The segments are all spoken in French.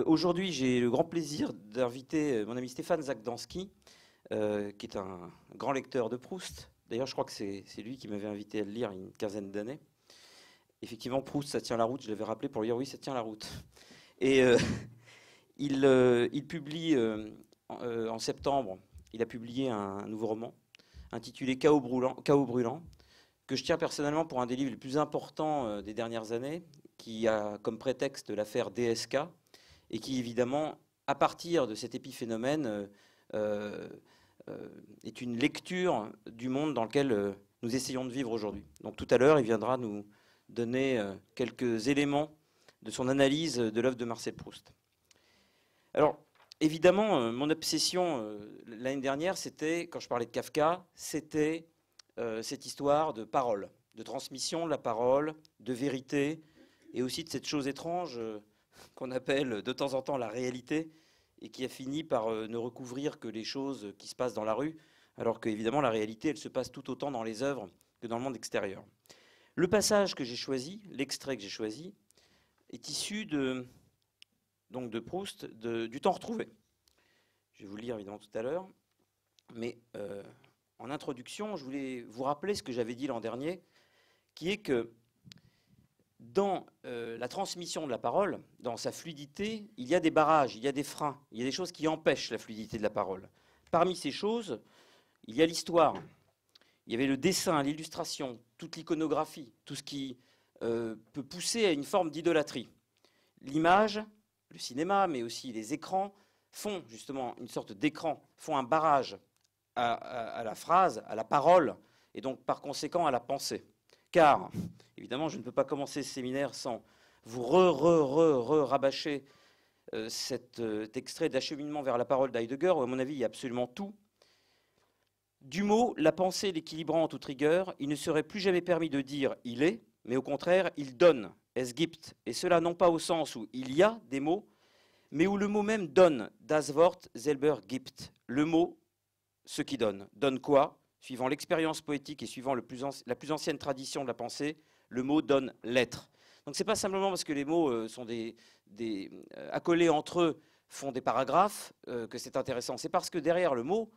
Aujourd'hui, j'ai le grand plaisir d'inviter mon ami Stéphane Zagdanski, qui est un grand lecteur de Proust. D'ailleurs, je crois que c'est lui qui m'avait invité à le lire il y a une quinzaine d'années. Effectivement, Proust, ça tient la route. Je l'avais rappelé pour lui dire oui, ça tient la route. Et il publie en septembre, il a publié un nouveau roman intitulé Chaos brûlant, que je tiens personnellement pour un des livres les plus importants des dernières années, qui a comme prétexte l'affaire DSK, et qui évidemment, à partir de cet épiphénomène, est une lecture du monde dans lequel nous essayons de vivre aujourd'hui. Donc tout à l'heure, il viendra nous donner quelques éléments de son analyse de l'œuvre de Marcel Proust. Alors, évidemment, mon obsession l'année dernière, c'était, quand je parlais de Kafka, c'était cette histoire de parole, de transmission de la parole, de vérité, et aussi de cette chose étrange qu'on appelle de temps en temps la réalité, et qui a fini par ne recouvrir que les choses qui se passent dans la rue, alors qu'évidemment la réalité, elle se passe tout autant dans les œuvres que dans le monde extérieur. Le passage que j'ai choisi, l'extrait que j'ai choisi, est issu donc de Proust, du Temps retrouvé. Je vais vous le lire évidemment tout à l'heure, mais en introduction, je voulais vous rappeler ce que j'avais dit l'an dernier, qui est que dans la transmission de la parole, dans sa fluidité, il y a des barrages, il y a des freins, il y a des choses qui empêchent la fluidité de la parole. Parmi ces choses, il y a l'histoire, il y avait le dessin, l'illustration, toute l'iconographie, tout ce qui peut pousser à une forme d'idolâtrie. L'image, le cinéma, mais aussi les écrans, font justement une sorte d'écran, font un barrage à la phrase, à la parole, et donc par conséquent à la pensée. Car, évidemment, je ne peux pas commencer ce séminaire sans vous rabâcher cet extrait d'Acheminement vers la parole d'Heidegger, où à mon avis il y a absolument tout. Du mot, la pensée l'équilibrant en toute rigueur, il ne serait plus jamais permis de dire « il est », mais au contraire, il donne, es gibt, et cela non pas au sens où il y a des mots, mais où le mot même donne, das Wort selber gibt, le mot, ce qui donne. Donne quoi? Suivant l'expérience poétique et suivant la plus ancienne tradition de la pensée, le mot donne l'être. Donc ce n'est pas simplement parce que les mots sont accolés entre eux, font des paragraphes, que c'est intéressant. C'est parce que derrière le mot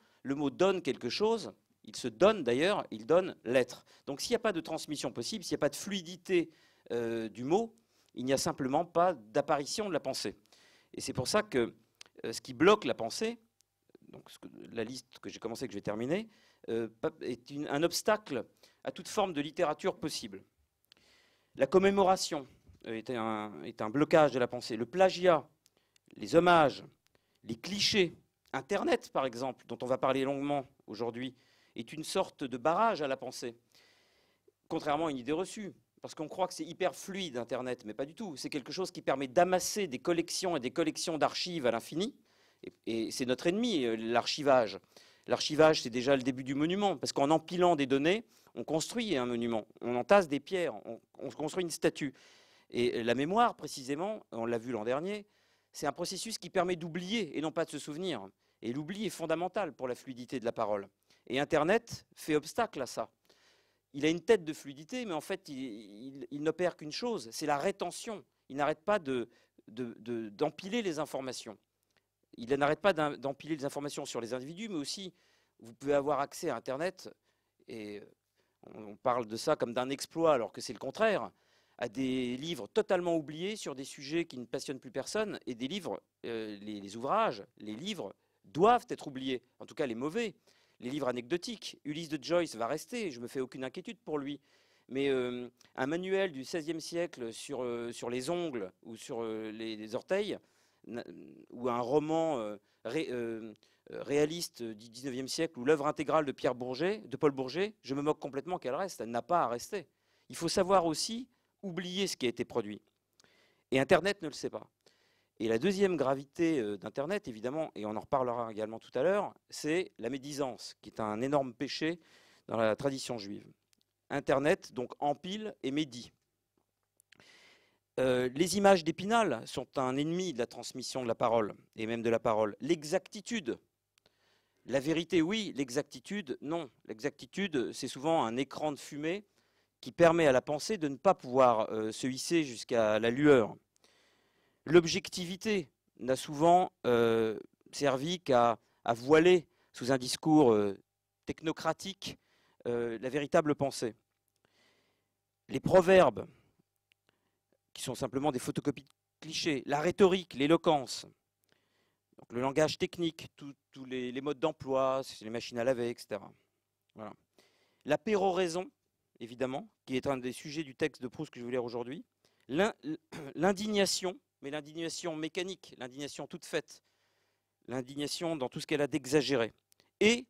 donne quelque chose, il se donne d'ailleurs, il donne l'être. Donc s'il n'y a pas de transmission possible, s'il n'y a pas de fluidité du mot, il n'y a simplement pas d'apparition de la pensée. Et c'est pour ça que ce qui bloque la pensée, donc la liste que j'ai commencé, que je vais terminer, est un obstacle à toute forme de littérature possible. La commémoration est un blocage de la pensée. Le plagiat, les hommages, les clichés, Internet par exemple, dont on va parler longuement aujourd'hui, est une sorte de barrage à la pensée, contrairement à une idée reçue. Parce qu'on croit que c'est hyper fluide, Internet, mais pas du tout. C'est quelque chose qui permet d'amasser des collections et des collections d'archives à l'infini. Et c'est notre ennemi, l'archivage. L'archivage, c'est déjà le début du monument, parce qu'en empilant des données, on construit un monument, on entasse des pierres, on construit une statue. Et la mémoire, précisément, on l'a vu l'an dernier, c'est un processus qui permet d'oublier et non pas de se souvenir. Et l'oubli est fondamental pour la fluidité de la parole. Et Internet fait obstacle à ça. Il a une tête de fluidité, mais en fait, il n'opère qu'une chose, c'est la rétention. Il n'arrête pas d'empiler les informations. Il n'arrête pas d'empiler les informations sur les individus, mais aussi, vous pouvez avoir accès à Internet, et on parle de ça comme d'un exploit, alors que c'est le contraire, à des livres totalement oubliés sur des sujets qui ne passionnent plus personne, et des livres, les ouvrages, les livres doivent être oubliés, en tout cas les mauvais. Les livres anecdotiques, Ulysse de Joyce va rester, je ne me fais aucune inquiétude pour lui. Mais un manuel du XVIe siècle sur les ongles ou sur les orteils, ou un roman réaliste du XIXe siècle, ou l'œuvre intégrale de Paul Bourget, je me moque complètement qu'elle reste, elle n'a pas à rester. Il faut savoir aussi oublier ce qui a été produit. Et Internet ne le sait pas. Et la deuxième gravité d'Internet, évidemment, et on en reparlera également tout à l'heure, c'est la médisance, qui est un énorme péché dans la tradition juive. Internet, donc, empile et médit. Les images d'Épinal sont un ennemi de la transmission de la parole, et même de la parole. L'exactitude, la vérité, oui, l'exactitude, non. L'exactitude, c'est souvent un écran de fumée qui permet à la pensée de ne pas pouvoir se hisser jusqu'à la lueur. L'objectivité, n'a souvent servi qu'à voiler sous un discours technocratique la véritable pensée. Les proverbes, qui sont simplement des photocopies de clichés, la rhétorique, l'éloquence, donc le langage technique, tous les modes d'emploi, les machines à laver, etc. Voilà. La péroraison, évidemment, qui est un des sujets du texte de Proust que je vais lire aujourd'hui. L'indignation, mais l'indignation mécanique, l'indignation toute faite, l'indignation dans tout ce qu'elle a d'exagéré. Et,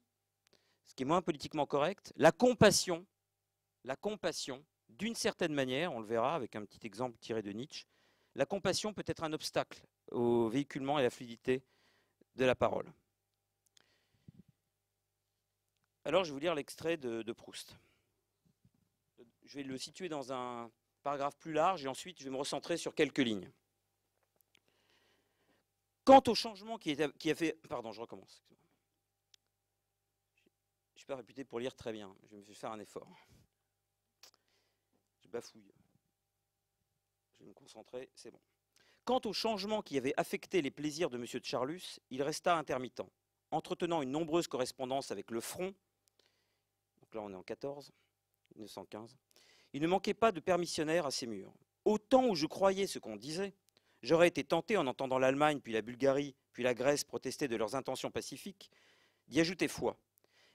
ce qui est moins politiquement correct, la compassion, d'une certaine manière, on le verra avec un petit exemple tiré de Nietzsche, la compassion peut être un obstacle au véhiculement et à la fluidité de la parole. Alors, je vais vous lire l'extrait de Proust. Je vais le situer dans un paragraphe plus large et ensuite je vais me recentrer sur quelques lignes. Quant au changement qui a fait... Pardon, je recommence. Je ne suis pas réputé pour lire très bien. Je vais faire un effort. Je bafouille. Je vais me concentrer, c'est bon. Quant au changement qui avait affecté les plaisirs de M. de Charlus, il resta intermittent, entretenant une nombreuse correspondance avec le front. Donc là, on est en 1915. Il ne manquait pas de permissionnaires à ses murs. Au temps où je croyais ce qu'on disait, j'aurais été tenté, en entendant l'Allemagne, puis la Bulgarie, puis la Grèce protester de leurs intentions pacifiques, d'y ajouter foi.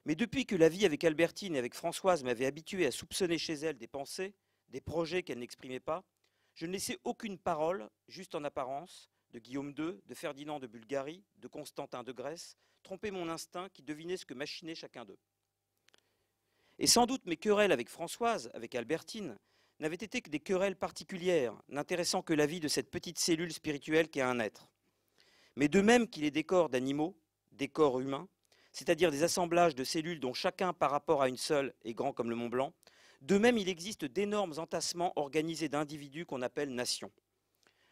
Mais depuis que la vie avec Albertine et avec Françoise m'avait habitué à soupçonner chez elle des pensées, des projets qu'elle n'exprimait pas, je ne laissais aucune parole, juste en apparence, de Guillaume II, de Ferdinand de Bulgarie, de Constantin de Grèce, tromper mon instinct qui devinait ce que machinait chacun d'eux. Et sans doute mes querelles avec Françoise, avec Albertine, n'avaient été que des querelles particulières, n'intéressant que la vie de cette petite cellule spirituelle qu'est un être. Mais de même qu'il est des corps d'animaux, des corps humains, c'est-à-dire des assemblages de cellules dont chacun par rapport à une seule est grand comme le Mont Blanc, de même il existe d'énormes entassements organisés d'individus qu'on appelle nations.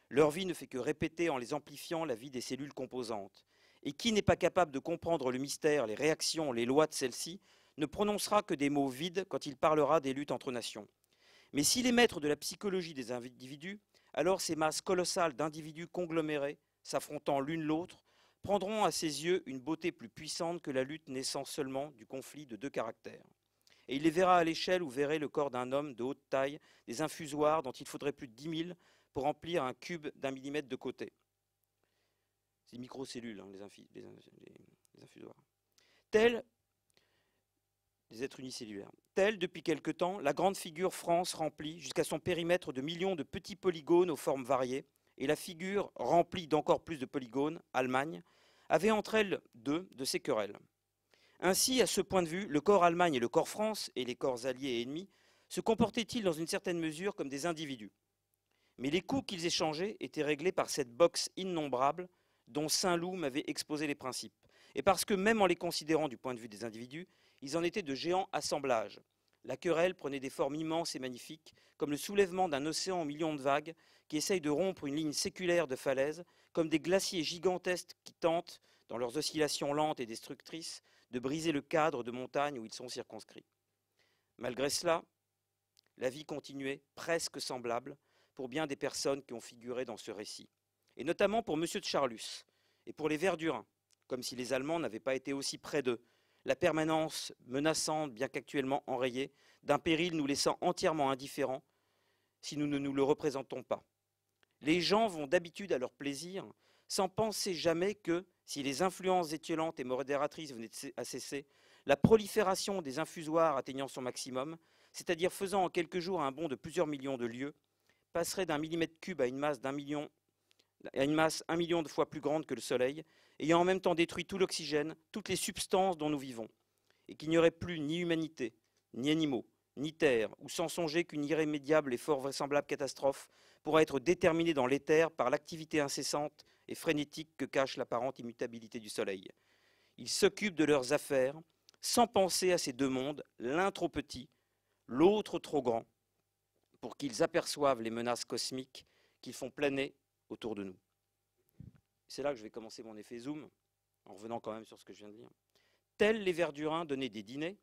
Leur vie ne fait que répéter en les amplifiant la vie des cellules composantes. Et qui n'est pas capable de comprendre le mystère, les réactions, les lois de celles-ci, ne prononcera que des mots vides quand il parlera des luttes entre nations. Mais s'il est maître de la psychologie des individus, alors ces masses colossales d'individus conglomérés, s'affrontant l'une l'autre, prendront à ses yeux une beauté plus puissante que la lutte naissant seulement du conflit de deux caractères. Et il les verra à l'échelle où verrait le corps d'un homme de haute taille, des infusoires dont il faudrait plus de 10 000 pour remplir un cube d'1 millimètre de côté. C'est des microcellules, hein, les infusoires. Tels, des êtres unicellulaires. Telle, depuis quelque temps, la grande figure France remplie jusqu'à son périmètre de millions de petits polygones aux formes variées, et la figure remplie d'encore plus de polygones, Allemagne, avait entre elles deux de ces querelles. Ainsi, à ce point de vue, le corps Allemagne et le corps France, et les corps alliés et ennemis, se comportaient-ils dans une certaine mesure comme des individus. Mais les coups qu'ils échangeaient étaient réglés par cette boxe innombrable dont Saint-Loup m'avait exposé les principes. Et parce que même en les considérant du point de vue des individus, ils en étaient de géants assemblages. La querelle prenait des formes immenses et magnifiques, comme le soulèvement d'un océan aux millions de vagues qui essaye de rompre une ligne séculaire de falaises, comme des glaciers gigantesques qui tentent, dans leurs oscillations lentes et destructrices, de briser le cadre de montagne où ils sont circonscrits. Malgré cela, la vie continuait presque semblable pour bien des personnes qui ont figuré dans ce récit, et notamment pour M. de Charlus et pour les Verdurins, comme si les Allemands n'avaient pas été aussi près d'eux, la permanence menaçante, bien qu'actuellement enrayée, d'un péril nous laissant entièrement indifférents si nous ne nous le représentons pas. Les gens vont d'habitude à leur plaisir sans penser jamais que, si les influences étiolantes et modératrices venaient à cesser, la prolifération des infusoires atteignant son maximum, c'est-à-dire faisant en quelques jours un bond de plusieurs millions de lieues, passerait d'un millimètre cube à une masse d'1 million, un million de fois plus grande que le Soleil, ayant en même temps détruit tout l'oxygène, toutes les substances dont nous vivons, et qu'il n'y aurait plus ni humanité, ni animaux, ni terre, ou sans songer qu'une irrémédiable et fort vraisemblable catastrophe pourra être déterminée dans l'éther par l'activité incessante et frénétique que cache l'apparente immutabilité du Soleil. Ils s'occupent de leurs affaires sans penser à ces deux mondes, l'un trop petit, l'autre trop grand, pour qu'ils aperçoivent les menaces cosmiques qu'ils font planer autour de nous. C'est là que je vais commencer mon effet zoom, en revenant quand même sur ce que je viens de dire. Tels les Verdurins donnaient des dîners,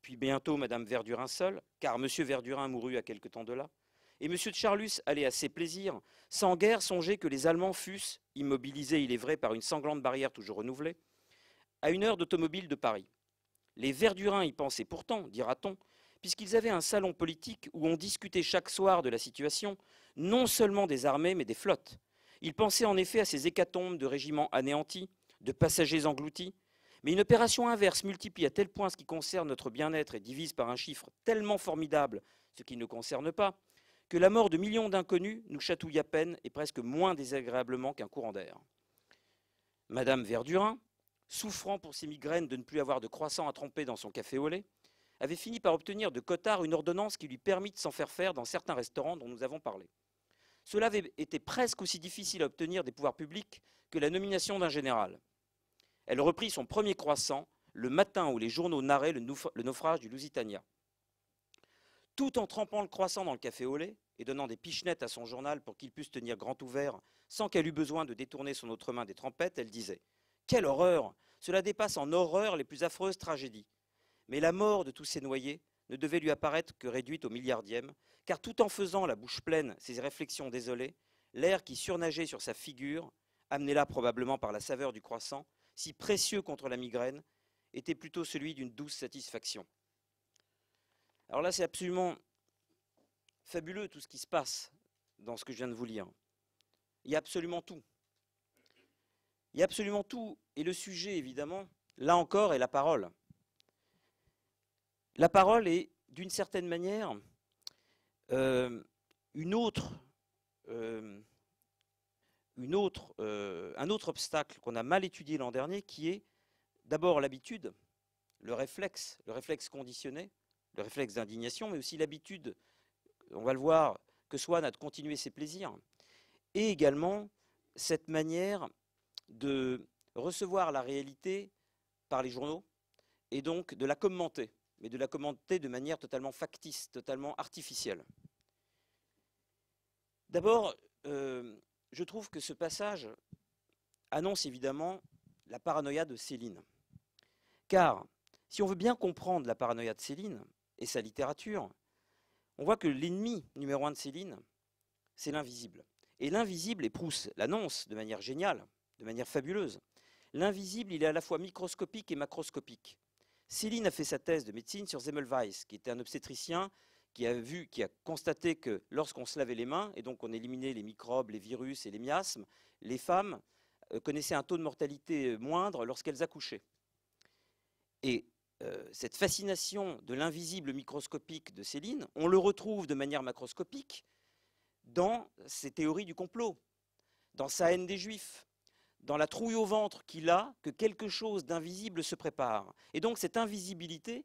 puis bientôt Madame Verdurin seule, car Monsieur Verdurin mourut à quelque temps de là, Et M. de Charlus allait à ses plaisirs, sans guère songer que les Allemands fussent, immobilisés il est vrai par une sanglante barrière toujours renouvelée, à 1 heure d'automobile de Paris. Les Verdurins y pensaient pourtant, dira-t-on, puisqu'ils avaient un salon politique où on discutait chaque soir de la situation, non seulement des armées, mais des flottes. Ils pensaient en effet à ces hécatombes de régiments anéantis, de passagers engloutis, mais une opération inverse multiplie à tel point ce qui concerne notre bien-être et divise par un chiffre tellement formidable ce qui ne concerne pas, que la mort de millions d'inconnus nous chatouille à peine et presque moins désagréablement qu'un courant d'air. Madame Verdurin, souffrant pour ses migraines de ne plus avoir de croissant à tremper dans son café au lait, avait fini par obtenir de Cottard une ordonnance qui lui permit de s'en faire faire dans certains restaurants dont nous avons parlé. Cela avait été presque aussi difficile à obtenir des pouvoirs publics que la nomination d'un général. Elle reprit son premier croissant le matin où les journaux narraient le naufrage du Lusitania. Tout en trempant le croissant dans le café au lait et donnant des pichenettes à son journal pour qu'il puisse tenir grand ouvert sans qu'elle eût besoin de détourner son autre main des trempettes, elle disait « Quelle horreur! Cela dépasse en horreur les plus affreuses tragédies. » Mais la mort de tous ces noyés ne devait lui apparaître que réduite au milliardième, car tout en faisant la bouche pleine ces réflexions désolées, l'air qui surnageait sur sa figure, amené là probablement par la saveur du croissant, si précieux contre la migraine, était plutôt celui d'une douce satisfaction. Alors là, c'est absolument fabuleux tout ce qui se passe dans ce que je viens de vous lire. Il y a absolument tout. Il y a absolument tout. Et le sujet, évidemment, là encore, est la parole. La parole est, d'une certaine manière, un autre obstacle qu'on a mal étudié l'an dernier, qui est d'abord l'habitude, le réflexe conditionné, le réflexe d'indignation, mais aussi l'habitude, on va le voir, que Swann a de continuer ses plaisirs, et également cette manière de recevoir la réalité par les journaux, et donc de la commenter, mais de la commenter de manière totalement factice, totalement artificielle. D'abord, je trouve que ce passage annonce évidemment la paranoïa de Céline. Car si on veut bien comprendre la paranoïa de Céline et sa littérature, on voit que l'ennemi numéro 1 de Céline, c'est l'invisible. Et l'invisible, et Proust l'annonce de manière géniale, de manière fabuleuse, l'invisible, il est à la fois microscopique et macroscopique. Céline a fait sa thèse de médecine sur Semmelweis, qui était un obstétricien qui a constaté que lorsqu'on se lavait les mains, et donc on éliminait les microbes, les virus et les miasmes, les femmes connaissaient un taux de mortalité moindre lorsqu'elles accouchaient. Et cette fascination de l'invisible microscopique de Céline, on le retrouve de manière macroscopique dans ses théories du complot, dans sa haine des Juifs, dans la trouille au ventre qu'il a que quelque chose d'invisible se prépare. Et donc cette invisibilité,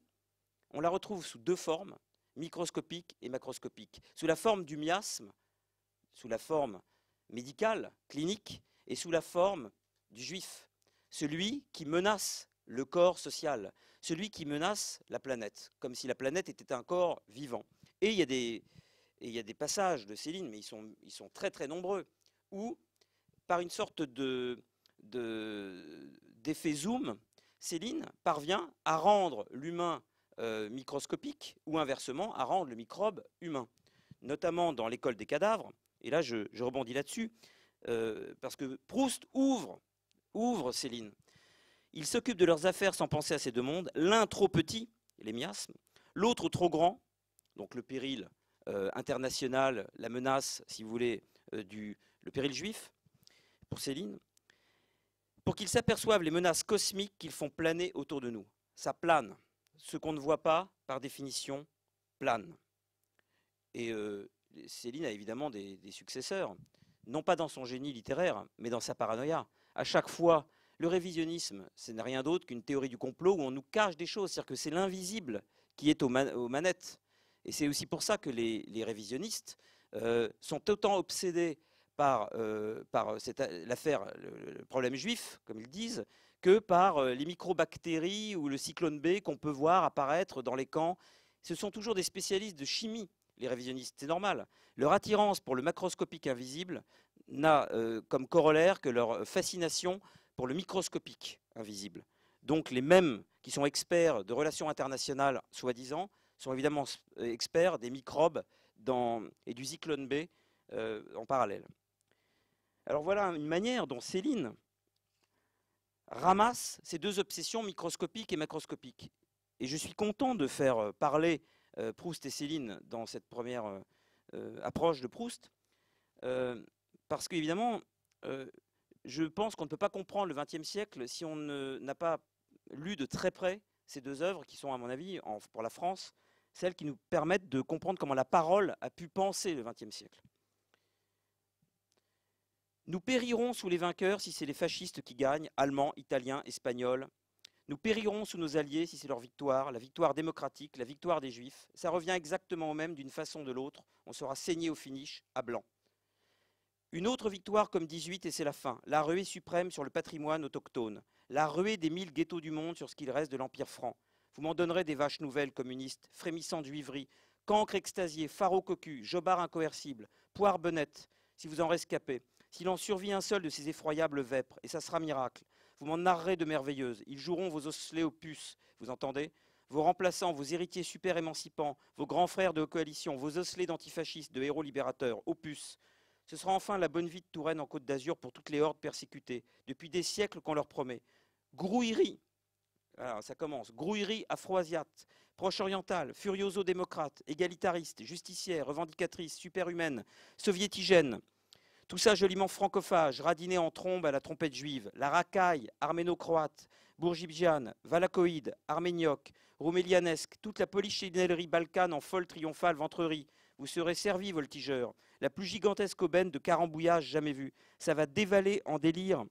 on la retrouve sous deux formes, microscopique et macroscopique, sous la forme du miasme, sous la forme médicale, clinique, et sous la forme du juif, celui qui menace le corps social, celui qui menace la planète, comme si la planète était un corps vivant. Et il y a des passages de Céline, mais ils sont très très nombreux, où, par une sorte d'effet zoom, Céline parvient à rendre l'humain microscopique ou inversement à rendre le microbe humain, notamment dans l'école des cadavres. Et là, je rebondis là-dessus, parce que Proust ouvre Céline. Ils s'occupent de leurs affaires sans penser à ces deux mondes, l'un trop petit, les miasmes, l'autre trop grand, donc le péril international, la menace, si vous voulez, le péril juif, pour Céline, pour qu'ils s'aperçoivent les menaces cosmiques qu'ils font planer autour de nous. Ça plane. Ce qu'on ne voit pas, par définition, plane. Et Céline a évidemment des successeurs, non pas dans son génie littéraire, mais dans sa paranoïa. À chaque fois, le révisionnisme, ce n'est rien d'autre qu'une théorie du complot où on nous cache des choses, c'est-à-dire que c'est l'invisible qui est aux manettes. Et c'est aussi pour ça que les révisionnistes sont autant obsédés par l'affaire, le problème juif, comme ils disent, que par les microbactéries ou le cyclone B qu'on peut voir apparaître dans les camps. Ce sont toujours des spécialistes de chimie, les révisionnistes, c'est normal. Leur attirance pour le macroscopique invisible n'a comme corollaire que leur fascination pour le microscopique invisible. Donc les mêmes qui sont experts de relations internationales, soi-disant, sont évidemment experts des microbes et du Zyklon B en parallèle. Alors voilà une manière dont Céline ramasse ces deux obsessions microscopiques et macroscopiques. Et je suis content de faire parler Proust et Céline dans cette première approche de Proust, parce qu'évidemment, je pense qu'on ne peut pas comprendre le XXe siècle si on n'a pas lu de très près ces deux œuvres qui sont, à mon avis, pour la France, celles qui nous permettent de comprendre comment la parole a pu penser le XXe siècle. Nous périrons sous les vainqueurs si c'est les fascistes qui gagnent, allemands, italiens, espagnols. Nous périrons sous nos alliés si c'est leur victoire, la victoire démocratique, la victoire des Juifs. Ça revient exactement au même d'une façon ou de l'autre. On sera saigné au finish, à blanc. Une autre victoire comme 18 et c'est la fin. La ruée suprême sur le patrimoine autochtone. La ruée des 1000 ghettos du monde sur ce qu'il reste de l'Empire franc. Vous m'en donnerez des vaches nouvelles communistes, frémissant de juiverie, cancre extasié, pharaon cocu, jobard incoercible, poire benette, si vous en rescapez. S'il en survit un seul de ces effroyables vêpres, et ça sera miracle, vous m'en narrerez de merveilleuses. Ils joueront vos osselets aux puces, vous entendez? Vos remplaçants, vos héritiers super émancipants, vos grands frères de coalition, vos osselets d'antifascistes, de héros libérateurs, aux puces. Ce sera enfin la bonne vie de Touraine en Côte d'Azur pour toutes les hordes persécutées, depuis des siècles qu'on leur promet. Grouillerie, alors ça commence, grouillerie afro-asiate, proche-orientale, furioso-démocrate, égalitariste, justicière, revendicatrice, superhumaine, soviétigène. Tout ça joliment francophage, radiné en trombe à la trompette juive, la racaille, arméno-croate, bourguibiane, valachoïde, arménioque, roumélianesque, toute la polichinellerie balkane en folle triomphale ventrerie. Vous serez servis, voltigeurs, la plus gigantesque aubaine de carambouillage jamais vue. Ça va dévaler en délire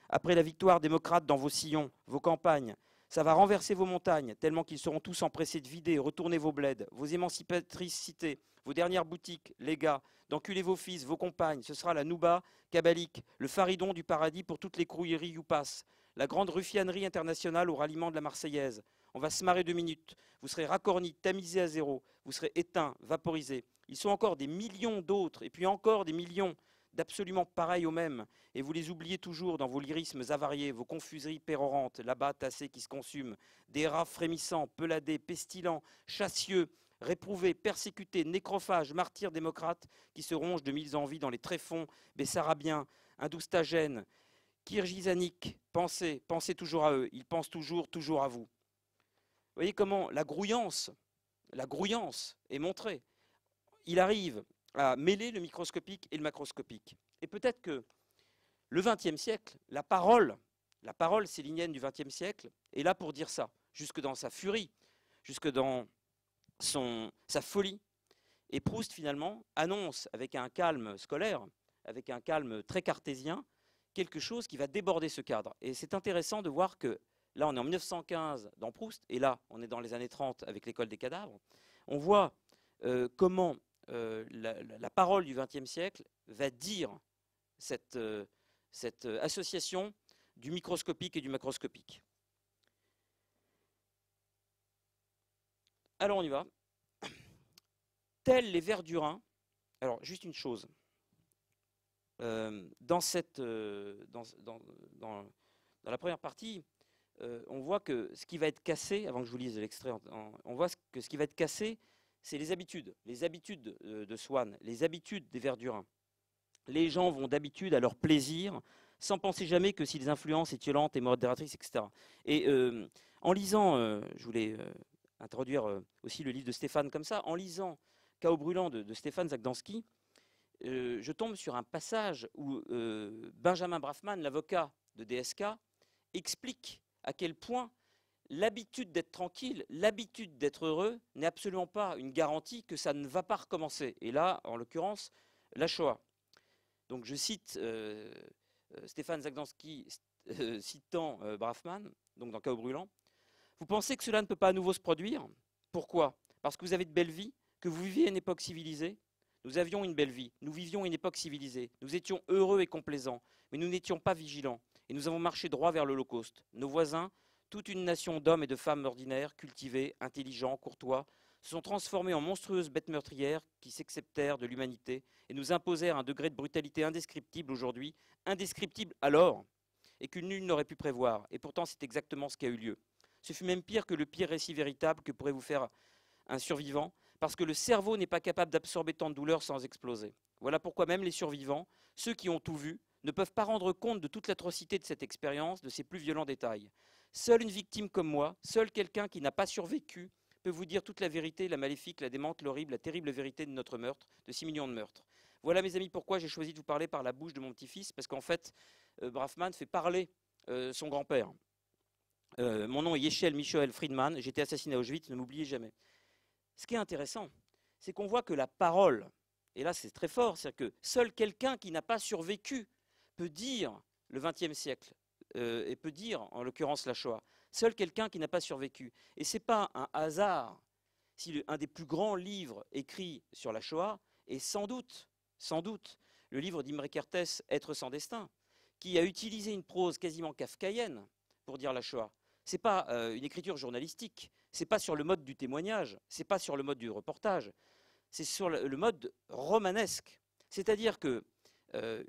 après la victoire démocrate dans vos sillons, vos campagnes. Ça va renverser vos montagnes, tellement qu'ils seront tous empressés de vider, retourner vos bleds, vos émancipatrices cités, vos dernières boutiques, les gars, d'enculer vos fils, vos compagnes. Ce sera la nouba kabbalique, le faridon du paradis pour toutes les crouilleries youpas, la grande ruffianerie internationale au ralliement de la Marseillaise. On va se marrer 2 minutes. Vous serez racornis, tamisés à zéro. Vous serez éteints, vaporisés. Ils sont encore des millions d'autres, et puis encore des millions d'absolument pareils aux mêmes, et vous les oubliez toujours dans vos lyrismes avariés, vos confuseries pérorantes, là-bas tassés qui se consument, des rats frémissants, peladés, pestilents, chassieux, réprouvés, persécutés, nécrophages, martyrs démocrates, qui se rongent de mille envies dans les tréfonds bessarabiens, hindoustagènes, kirghizaniques. Pensez, pensez toujours à eux, ils pensent toujours, toujours à vous. Vous voyez comment la grouillance est montrée. Il arrive à mêler le microscopique et le macroscopique. Et peut-être que le XXe siècle, la parole célinienne du XXe siècle est là pour dire ça, jusque dans sa furie, jusque dans sa folie. Et Proust, finalement, annonce avec un calme scolaire, avec un calme très cartésien, quelque chose qui va déborder ce cadre. Et c'est intéressant de voir que là, on est en 1915 dans Proust, et là, on est dans les années 30 avec l'école des cadavres. On voit comment la parole du XXe siècle va dire cette association du microscopique et du macroscopique. Alors on y va. Tels les vers du Rhin. Alors juste une chose. Dans la première partie, on voit que ce qui va être cassé, avant que je vous lise l'extrait, on voit que ce qui va être cassé, c'est les habitudes de Swann, les habitudes des vers du Rhin. Les gens vont d'habitude à leur plaisir, sans penser jamais que si les influences étiolantes et modératrices, etc. Et en lisant, je voulais introduire aussi le livre de Stéphane comme ça, en lisant Chaos brûlant de Stéphane Zagdanski, je tombe sur un passage où Benjamin Brafman, l'avocat de DSK, explique à quel point l'habitude d'être tranquille, l'habitude d'être heureux n'est absolument pas une garantie que ça ne va pas recommencer. Et là, en l'occurrence, la Shoah. Donc je cite Stéphane Zagdanski citant Brafman, donc dans Chaos brûlant. Vous pensez que cela ne peut pas à nouveau se produire? Pourquoi? Parce que vous avez de belles vies, que vous viviez une époque civilisée. Nous avions une belle vie, nous vivions une époque civilisée, nous étions heureux et complaisants, mais nous n'étions pas vigilants, et nous avons marché droit vers l'Holocauste. Nos voisins, toute une nation d'hommes et de femmes ordinaires, cultivés, intelligents, courtois, se sont transformés en monstrueuses bêtes meurtrières qui s'acceptèrent de l'humanité et nous imposèrent un degré de brutalité indescriptible aujourd'hui, indescriptible alors, et que nul n'aurait pu prévoir. Et pourtant, c'est exactement ce qui a eu lieu. Ce fut même pire que le pire récit véritable que pourrait vous faire un survivant, parce que le cerveau n'est pas capable d'absorber tant de douleur sans exploser. Voilà pourquoi même les survivants, ceux qui ont tout vu, ne peuvent pas rendre compte de toute l'atrocité de cette expérience, de ses plus violents détails. Seule une victime comme moi, seul quelqu'un qui n'a pas survécu, peut vous dire toute la vérité, la maléfique, la démente, l'horrible, la terrible vérité de notre meurtre, de 6 millions de meurtres. Voilà, mes amis, pourquoi j'ai choisi de vous parler par la bouche de mon petit-fils, parce qu'en fait, Braffman fait parler son grand-père. Mon nom est Yechiel Michael Friedman, j'ai été assassiné à Auschwitz, ne m'oubliez jamais. Ce qui est intéressant, c'est qu'on voit que la parole, et là c'est très fort, c'est-à-dire que seul quelqu'un qui n'a pas survécu peut dire le XXe siècle, et peut dire en l'occurrence la Shoah. Seul quelqu'un qui n'a pas survécu. Et ce n'est pas un hasard si un des plus grands livres écrits sur la Shoah est sans doute, le livre d'Imre Kertész, Être sans destin, qui a utilisé une prose quasiment kafkaïenne pour dire la Shoah. Ce n'est pas une écriture journalistique, ce n'est pas sur le mode du témoignage, ce n'est pas sur le mode du reportage, c'est sur le mode romanesque. C'est-à-dire que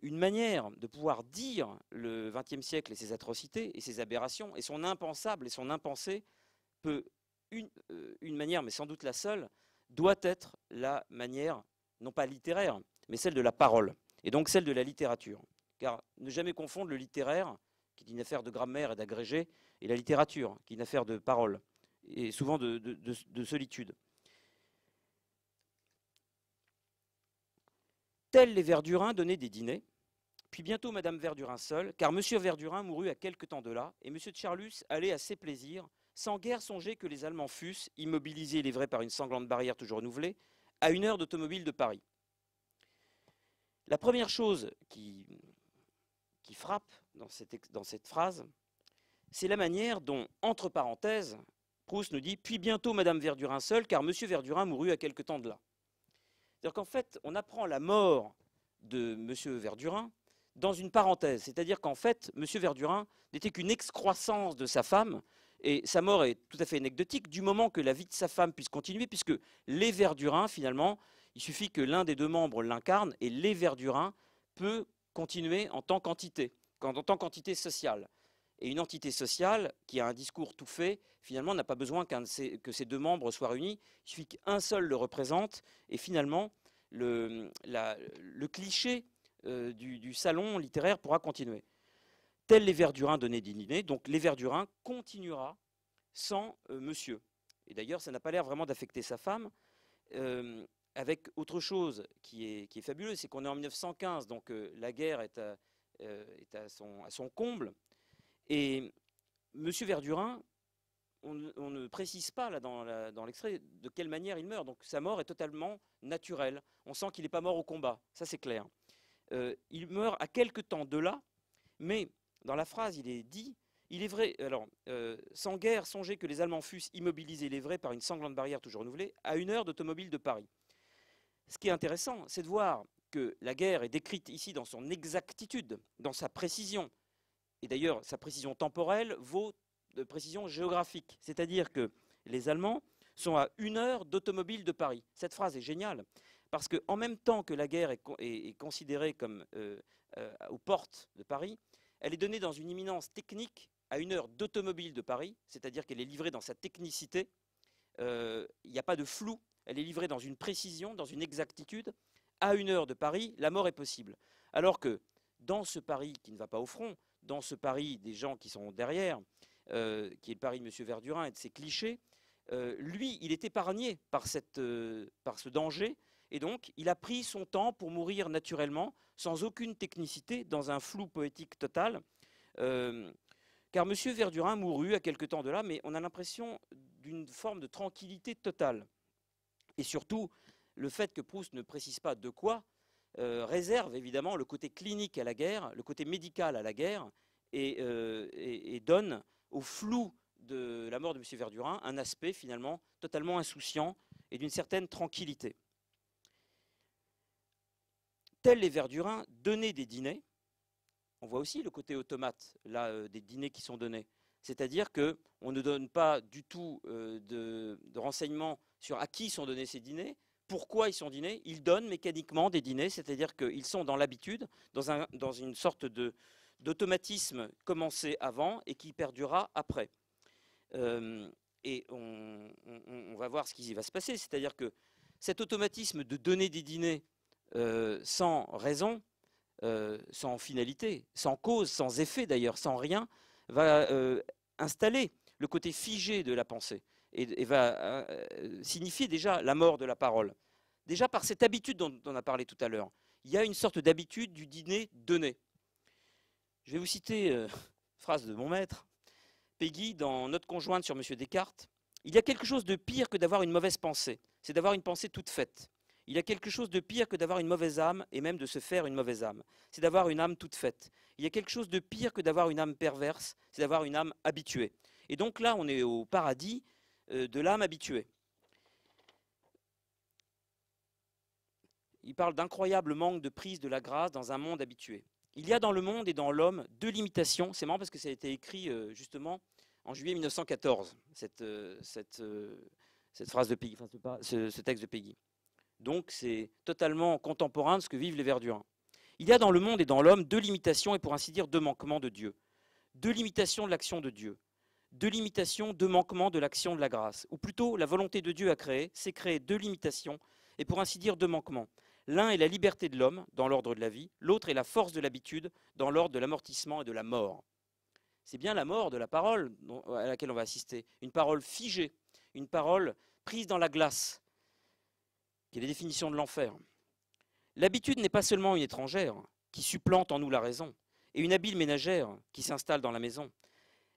une manière de pouvoir dire le XXe siècle et ses atrocités et ses aberrations et son impensable et son impensé peut, une manière, mais sans doute la seule, doit être la manière, non pas littéraire, mais celle de la parole, et donc celle de la littérature. Car ne jamais confondre le littéraire, qui est une affaire de grammaire et d'agrégé, et la littérature, qui est une affaire de parole, et souvent de solitude. Tels les Verdurin donnaient des dîners, puis bientôt Madame Verdurin seule, car Monsieur Verdurin mourut à quelque temps de là, et Monsieur de Charlus allait à ses plaisirs, sans guère songer que les Allemands fussent, immobilisés et livrés par une sanglante barrière toujours renouvelée, à 1 heure d'automobile de Paris. La première chose qui frappe dans cette phrase, c'est la manière dont, entre parenthèses, Proust nous dit « Puis bientôt Madame Verdurin seule, car Monsieur Verdurin mourut à quelque temps de là ». C'est-à-dire qu'en fait, on apprend la mort de M. Verdurin dans une parenthèse. C'est-à-dire qu'en fait, M. Verdurin n'était qu'une excroissance de sa femme, et sa mort est tout à fait anecdotique, du moment que la vie de sa femme puisse continuer, puisque les Verdurin, finalement, il suffit que l'un des deux membres l'incarne, et les Verdurin peut continuer en tant qu'entité sociale. Et une entité sociale qui a un discours tout fait, finalement, n'a pas besoin que ces deux membres soient réunis. Il suffit qu'un seul le représente. Et finalement, le cliché du salon littéraire pourra continuer. Tels les Verdurin donnaient des dîners, donc les Verdurin continuera sans monsieur. Et d'ailleurs, ça n'a pas l'air vraiment d'affecter sa femme. Avec autre chose qui est fabuleuse, c'est qu'on est en 1915, donc la guerre est à son comble. Et M. Verdurin, on ne précise pas là, dans l'extrait de quelle manière il meurt. Donc sa mort est totalement naturelle. On sent qu'il n'est pas mort au combat, ça c'est clair. Il meurt à quelque temps de là, mais dans la phrase il est dit, il est vrai, alors, sans guère songer que les Allemands fussent immobilisés, il est vrai, par une sanglante barrière toujours renouvelée, à 1 heure d'automobile de Paris. Ce qui est intéressant, c'est de voir que la guerre est décrite ici dans son exactitude, dans sa précision. Et d'ailleurs, sa précision temporelle vaut de précision géographique. C'est-à-dire que les Allemands sont à 1 heure d'automobile de Paris. Cette phrase est géniale, parce qu'en même temps que la guerre est considérée comme aux portes de Paris, elle est donnée dans une imminence technique à 1 heure d'automobile de Paris, c'est-à-dire qu'elle est livrée dans sa technicité. Il n'y a pas de flou, elle est livrée dans une précision, dans une exactitude. À 1 heure de Paris, la mort est possible. Alors que dans ce Paris qui ne va pas au front, dans ce Paris des gens qui sont derrière, qui est le Paris de M. Verdurin et de ses clichés, lui, il est épargné par ce danger, et donc il a pris son temps pour mourir naturellement, sans aucune technicité, dans un flou poétique total, car M. Verdurin mourut à quelque temps de là, mais on a l'impression d'une forme de tranquillité totale. Et surtout, le fait que Proust ne précise pas de quoi, réserve évidemment le côté clinique à la guerre, le côté médical à la guerre, et donne au flou de la mort de M. Verdurin un aspect finalement totalement insouciant et d'une certaine tranquillité. Tels les Verdurin donnaient des dîners. On voit aussi le côté automate là, des dîners qui sont donnés. C'est-à-dire qu'on ne donne pas du tout de renseignements sur à qui sont donnés ces dîners, pourquoi ils sont dînés. Ils donnent mécaniquement des dîners, c'est-à-dire qu'ils sont dans l'habitude, dans une sorte d'automatisme commencé avant et qui perdurera après. Et on va voir ce qui va se passer, c'est-à-dire que cet automatisme de donner des dîners sans raison, sans finalité, sans cause, sans effet d'ailleurs, sans rien, va installer le côté figé de la pensée et va signifier déjà la mort de la parole. Déjà par cette habitude dont on a parlé tout à l'heure, il y a une sorte d'habitude du dîner donné. Je vais vous citer une phrase de mon maître, Peggy, dans Note conjointe sur M. Descartes. Il y a quelque chose de pire que d'avoir une mauvaise pensée, c'est d'avoir une pensée toute faite. Il y a quelque chose de pire que d'avoir une mauvaise âme et même de se faire une mauvaise âme, c'est d'avoir une âme toute faite. Il y a quelque chose de pire que d'avoir une âme perverse, c'est d'avoir une âme habituée. Et donc là, on est au paradis de l'âme habituée. Il parle d'incroyable manque de prise de la grâce dans un monde habitué. Il y a dans le monde et dans l'homme deux limitations. C'est marrant parce que ça a été écrit justement en juillet 1914, cette phrase de Peggy, enfin, ce texte de Peggy. Donc c'est totalement contemporain de ce que vivent les Verdurins. Il y a dans le monde et dans l'homme deux limitations et pour ainsi dire deux manquements de Dieu. Deux limitations de l'action de Dieu. Deux limitations, deux manquements de l'action de la grâce. Ou plutôt, la volonté de Dieu a créé, c'est créer deux limitations et pour ainsi dire deux manquements. L'un est la liberté de l'homme, dans l'ordre de la vie, l'autre est la force de l'habitude, dans l'ordre de l'amortissement et de la mort. C'est bien la mort de la parole à laquelle on va assister. Une parole figée, une parole prise dans la glace, qui est la définition de l'enfer. L'habitude n'est pas seulement une étrangère, qui supplante en nous la raison, et une habile ménagère qui s'installe dans la maison.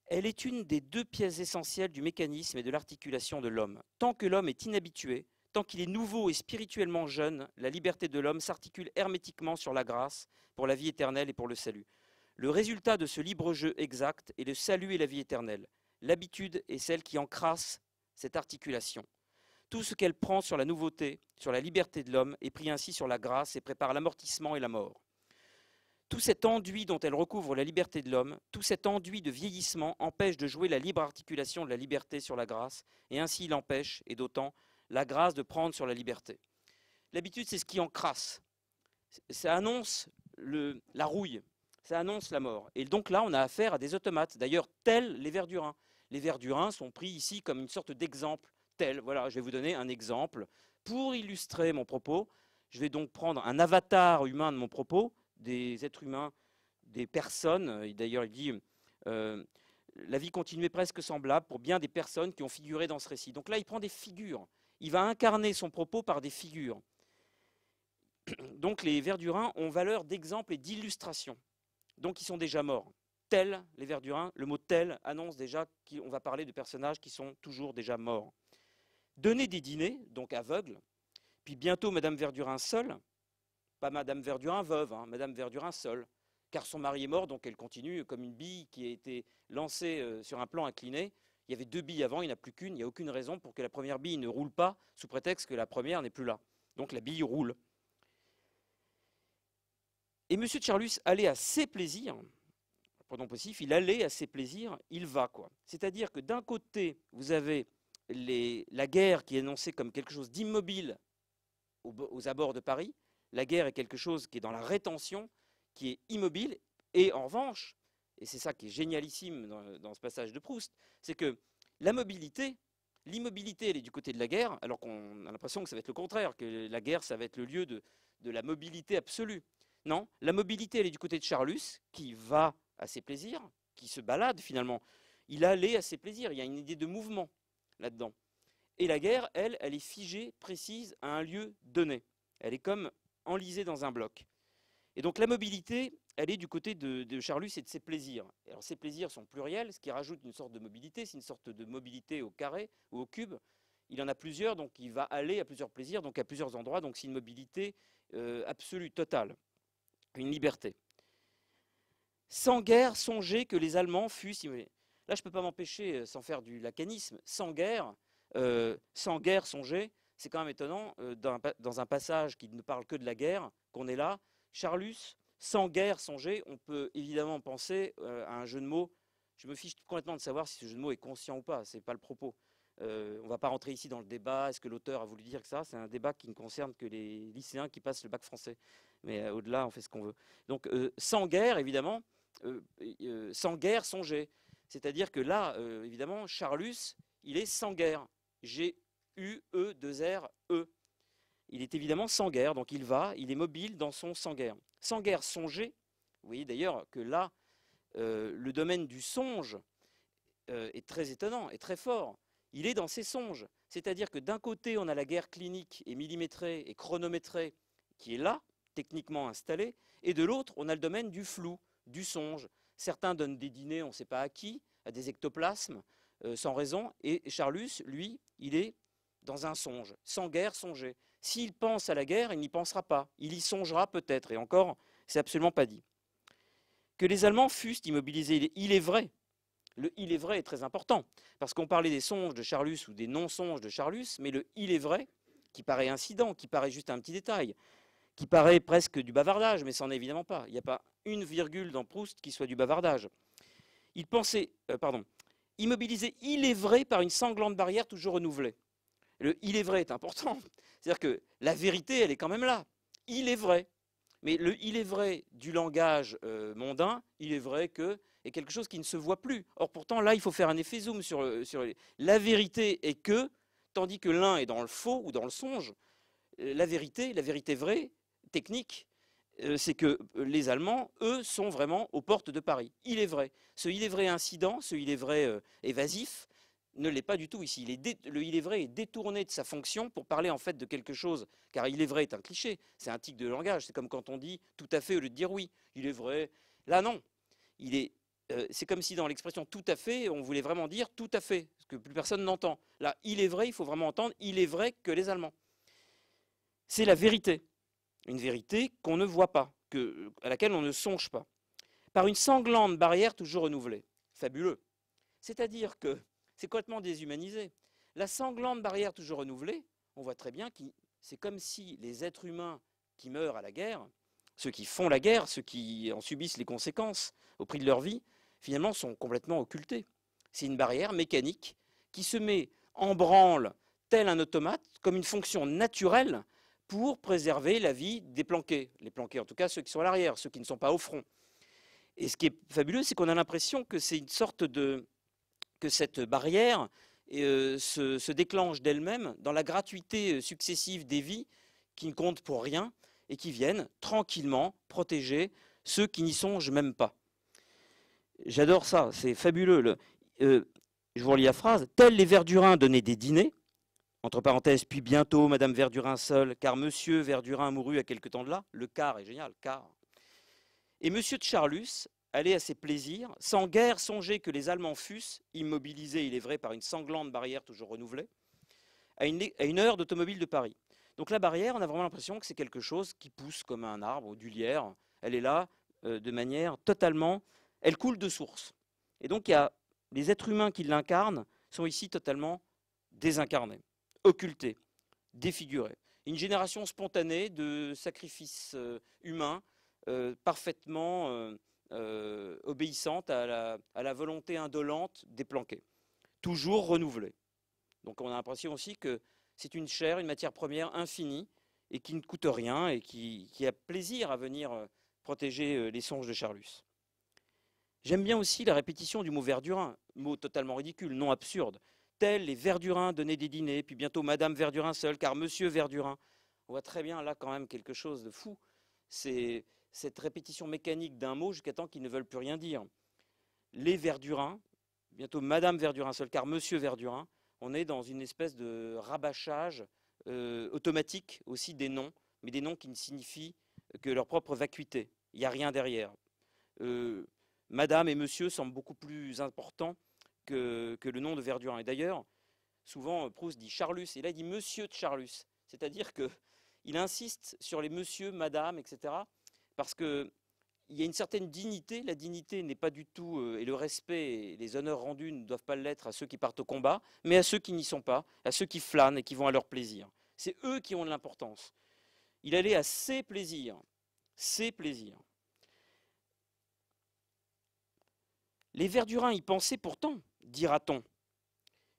Elle est une des deux pièces essentielles du mécanisme et de l'articulation de l'homme. Tant que l'homme est inhabitué, tant qu'il est nouveau et spirituellement jeune, la liberté de l'homme s'articule hermétiquement sur la grâce pour la vie éternelle et pour le salut. Le résultat de ce libre jeu exact est le salut et la vie éternelle. L'habitude est celle qui encrasse cette articulation. Tout ce qu'elle prend sur la nouveauté, sur la liberté de l'homme, est pris ainsi sur la grâce et prépare l'amortissement et la mort. Tout cet enduit dont elle recouvre la liberté de l'homme, tout cet enduit de vieillissement empêche de jouer la libre articulation de la liberté sur la grâce, et ainsi il empêche, et d'autant, la grâce de prendre sur la liberté. L'habitude, c'est ce qui encrasse. Ça annonce la rouille, ça annonce la mort. Et donc là, on a affaire à des automates, d'ailleurs, tels les Verdurins. Les Verdurins sont pris ici comme une sorte d'exemple tel. Voilà, je vais vous donner un exemple. Pour illustrer mon propos, je vais donc prendre un avatar humain de mon propos, des êtres humains, des personnes. D'ailleurs, il dit la vie continue est presque semblable pour bien des personnes qui ont figuré dans ce récit. Donc là, il prend des figures. Il va incarner son propos par des figures. Donc les Verdurins ont valeur d'exemple et d'illustration. Donc ils sont déjà morts. Tels, les Verdurins, le mot tel annonce déjà qu'on va parler de personnages qui sont toujours déjà morts. Donner des dîners, donc aveugles, puis bientôt Madame Verdurin seule, pas Madame Verdurin veuve, hein, Madame Verdurin seule, car son mari est mort, donc elle continue comme une bille qui a été lancée sur un plan incliné. Il y avait deux billes avant, il n'y en a plus qu'une, il n'y a aucune raison pour que la première bille ne roule pas, sous prétexte que la première n'est plus là. Donc la bille roule. Et M. de Charlus allait à ses plaisirs, pronom possessif, il allait à ses plaisirs, il va, quoi. C'est-à-dire que d'un côté, vous avez la guerre qui est annoncée comme quelque chose d'immobile aux abords de Paris. La guerre est quelque chose qui est dans la rétention, qui est immobile. Et en revanche, et c'est ça qui est génialissime dans ce passage de Proust, c'est que la mobilité, l'immobilité, elle est du côté de la guerre, alors qu'on a l'impression que ça va être le contraire, que la guerre, ça va être le lieu de la mobilité absolue. Non, la mobilité, elle est du côté de Charlus, qui va à ses plaisirs, qui se balade finalement. Il allait à ses plaisirs, il y a une idée de mouvement là-dedans. Et la guerre, elle est figée, précise, à un lieu donné. Elle est comme enlisée dans un bloc. Et donc la mobilité, elle est du côté de Charlus et de ses plaisirs. Alors ces plaisirs sont pluriels, ce qui rajoute une sorte de mobilité, c'est une sorte de mobilité au carré ou au cube. Il en a plusieurs, donc il va aller à plusieurs plaisirs, donc à plusieurs endroits, donc c'est une mobilité absolue, totale, une liberté. Sans guerre, songez que les Allemands fussent... Là, je ne peux pas m'empêcher, sans faire du lacanisme, sans guerre, songez, c'est quand même étonnant, dans un passage qui ne parle que de la guerre, qu'on est là, Charlus, sans guerre, songez, on peut évidemment penser à un jeu de mots. Je me fiche complètement de savoir si ce jeu de mots est conscient ou pas, ce n'est pas le propos. On ne va pas rentrer ici dans le débat, est-ce que l'auteur a voulu dire que ça? C'est un débat qui ne concerne que les lycéens qui passent le bac français. Mais au-delà, on fait ce qu'on veut. Donc, sans guerre, évidemment, sans guerre, songez. C'est-à-dire que là, évidemment, Charlus, il est sans guerre. G-U-E-2-R-E. il est évidemment sans guerre, donc il est mobile dans son sans guerre. Sans guerre songer, vous voyez d'ailleurs que là, le domaine du songe est très étonnant et très fort. Il est dans ses songes. C'est-à-dire que d'un côté, on a la guerre clinique et millimétrée et chronométrée qui est là, techniquement installée, et de l'autre, on a le domaine du flou, du songe. Certains donnent des dîners, on ne sait pas à qui, à des ectoplasmes, sans raison, et Charlus, lui, il est dans un songe, sans guerre, songer. S'il pense à la guerre, il n'y pensera pas, il y songera peut-être, et encore, c'est absolument pas dit. Que les Allemands fussent immobilisés, il est vrai. Le « il est vrai » est très important, parce qu'on parlait des songes de Charlus ou des non-songes de Charlus, mais le « il est vrai », qui paraît incident, qui paraît juste un petit détail, qui paraît presque du bavardage, mais ça n'en est évidemment pas. Il n'y a pas une virgule dans Proust qui soit du bavardage. Il pensait, immobilisé, il est vrai, par une sanglante barrière toujours renouvelée. Le « il est vrai » est important, c'est-à-dire que la vérité, elle est quand même là. Il est vrai. Mais le « il est vrai » du langage mondain, il est vrai que, est quelque chose qui ne se voit plus. Or pourtant, là, il faut faire un effet zoom sur la vérité est que, tandis que l'un est dans le faux ou dans le songe, la vérité vraie, technique, c'est que les Allemands, eux, sont vraiment aux portes de Paris. Il est vrai. Ce « il est vrai » incident, ce « il est vrai » évasif, ne l'est pas du tout ici. Le « il est vrai » est détourné de sa fonction pour parler en fait de quelque chose, car « il est vrai » est un cliché, c'est un tic de langage, c'est comme quand on dit « tout à fait » au lieu de dire « oui ». Il est vrai. Là, non. C'est comme si dans l'expression « tout à fait », on voulait vraiment dire « tout à fait », ce que plus personne n'entend. Là, « il est vrai », il faut vraiment entendre « il est vrai que les Allemands ». C'est la vérité. Une vérité qu'on ne voit pas, à laquelle on ne songe pas. Par une sanglante barrière toujours renouvelée. Fabuleux. C'est-à-dire que c'est complètement déshumanisé. La sanglante barrière toujours renouvelée, on voit très bien que c'est comme si les êtres humains qui meurent à la guerre, ceux qui font la guerre, ceux qui en subissent les conséquences au prix de leur vie, finalement sont complètement occultés. C'est une barrière mécanique qui se met en branle tel un automate, comme une fonction naturelle pour préserver la vie des planqués. Les planqués, en tout cas ceux qui sont à l'arrière, ceux qui ne sont pas au front. Et ce qui est fabuleux, c'est qu'on a l'impression que c'est une sorte de... que cette barrière se déclenche d'elle-même dans la gratuité successive des vies qui ne comptent pour rien et qui viennent tranquillement protéger ceux qui n'y songent même pas. J'adore ça, c'est fabuleux. Je vous relis la phrase. « Tels les Verdurins donnaient des dîners », entre parenthèses, puis bientôt Madame Verdurin seule, car Monsieur Verdurin mourut à quelque temps de là. Le car est génial, car. Et Monsieur de Charlus allait à ses plaisirs, sans guère songer que les Allemands fussent, immobilisés, il est vrai, par une sanglante barrière toujours renouvelée, à une heure d'automobile de Paris. Donc la barrière, on a vraiment l'impression que c'est quelque chose qui pousse comme un arbre ou du lierre. Elle est là de manière totalement... Elle coule de source. Et donc les êtres humains qui l'incarnent sont ici totalement désincarnés, occultés, défigurés. Une génération spontanée de sacrifices humains parfaitement obéissante à la volonté indolente des planqués, toujours renouvelée. Donc on a l'impression aussi que c'est une chair, une matière première infinie et qui ne coûte rien et qui a plaisir à venir protéger les songes de Charlus. J'aime bien aussi la répétition du mot Verdurin, mot totalement ridicule, non absurde. Tels les Verdurins donnaient des dîners, puis bientôt Madame Verdurin seule, car Monsieur Verdurin. On voit très bien là quand même quelque chose de fou. C'est cette répétition mécanique d'un mot jusqu'à temps qu'ils ne veulent plus rien dire. Les Verdurins, bientôt Madame Verdurin seule, car Monsieur Verdurin, on est dans une espèce de rabâchage automatique aussi des noms, mais des noms qui ne signifient que leur propre vacuité. Il n'y a rien derrière. Madame et Monsieur semblent beaucoup plus importants que le nom de Verdurin. Et d'ailleurs, souvent Proust dit Charlus, et là il dit Monsieur de Charlus. C'est-à-dire qu'il insiste sur les Monsieur, Madame, etc., parce qu'il y a une certaine dignité. La dignité n'est pas du tout, et le respect et les honneurs rendus ne doivent pas l'être à ceux qui partent au combat, mais à ceux qui n'y sont pas, à ceux qui flânent et qui vont à leur plaisir. C'est eux qui ont de l'importance. Il allait à ses plaisirs. Ses plaisirs. Les Verdurins y pensaient pourtant, dira-t-on,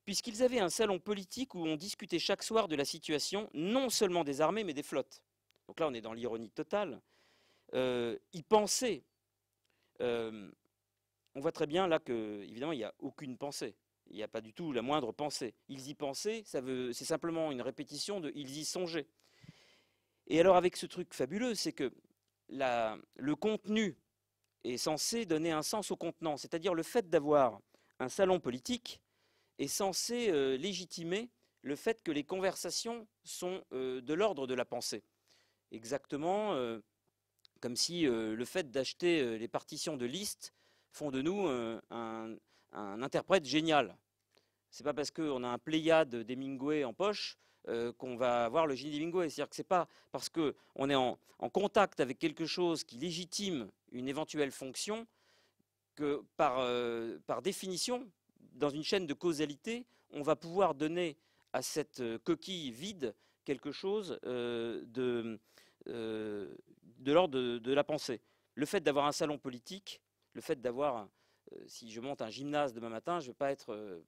puisqu'ils avaient un salon politique où on discutait chaque soir de la situation, non seulement des armées, mais des flottes. Donc là, on est dans l'ironie totale. Ils pensaient. On voit très bien là que, évidemment, il n'y a aucune pensée. Il n'y a pas du tout la moindre pensée. Ils y pensaient, c'est simplement une répétition de « ils y songeaient ». Et alors avec ce truc fabuleux, c'est que le contenu est censé donner un sens au contenant, c'est-à-dire le fait d'avoir un salon politique est censé légitimer le fait que les conversations sont de l'ordre de la pensée. Exactement comme si le fait d'acheter les partitions de listes font de nous un interprète génial. C'est pas parce qu'on a un Pléiade d'Hemingway en poche qu'on va avoir le génie d'Hemingway. C'est-à-dire que c'est pas parce qu'on est en contact avec quelque chose qui légitime une éventuelle fonction que par définition, dans une chaîne de causalité, on va pouvoir donner à cette coquille vide quelque chose de l'ordre de la pensée. Le fait d'avoir un salon politique, le fait d'avoir, si je monte un gymnase demain matin, je ne vais pas être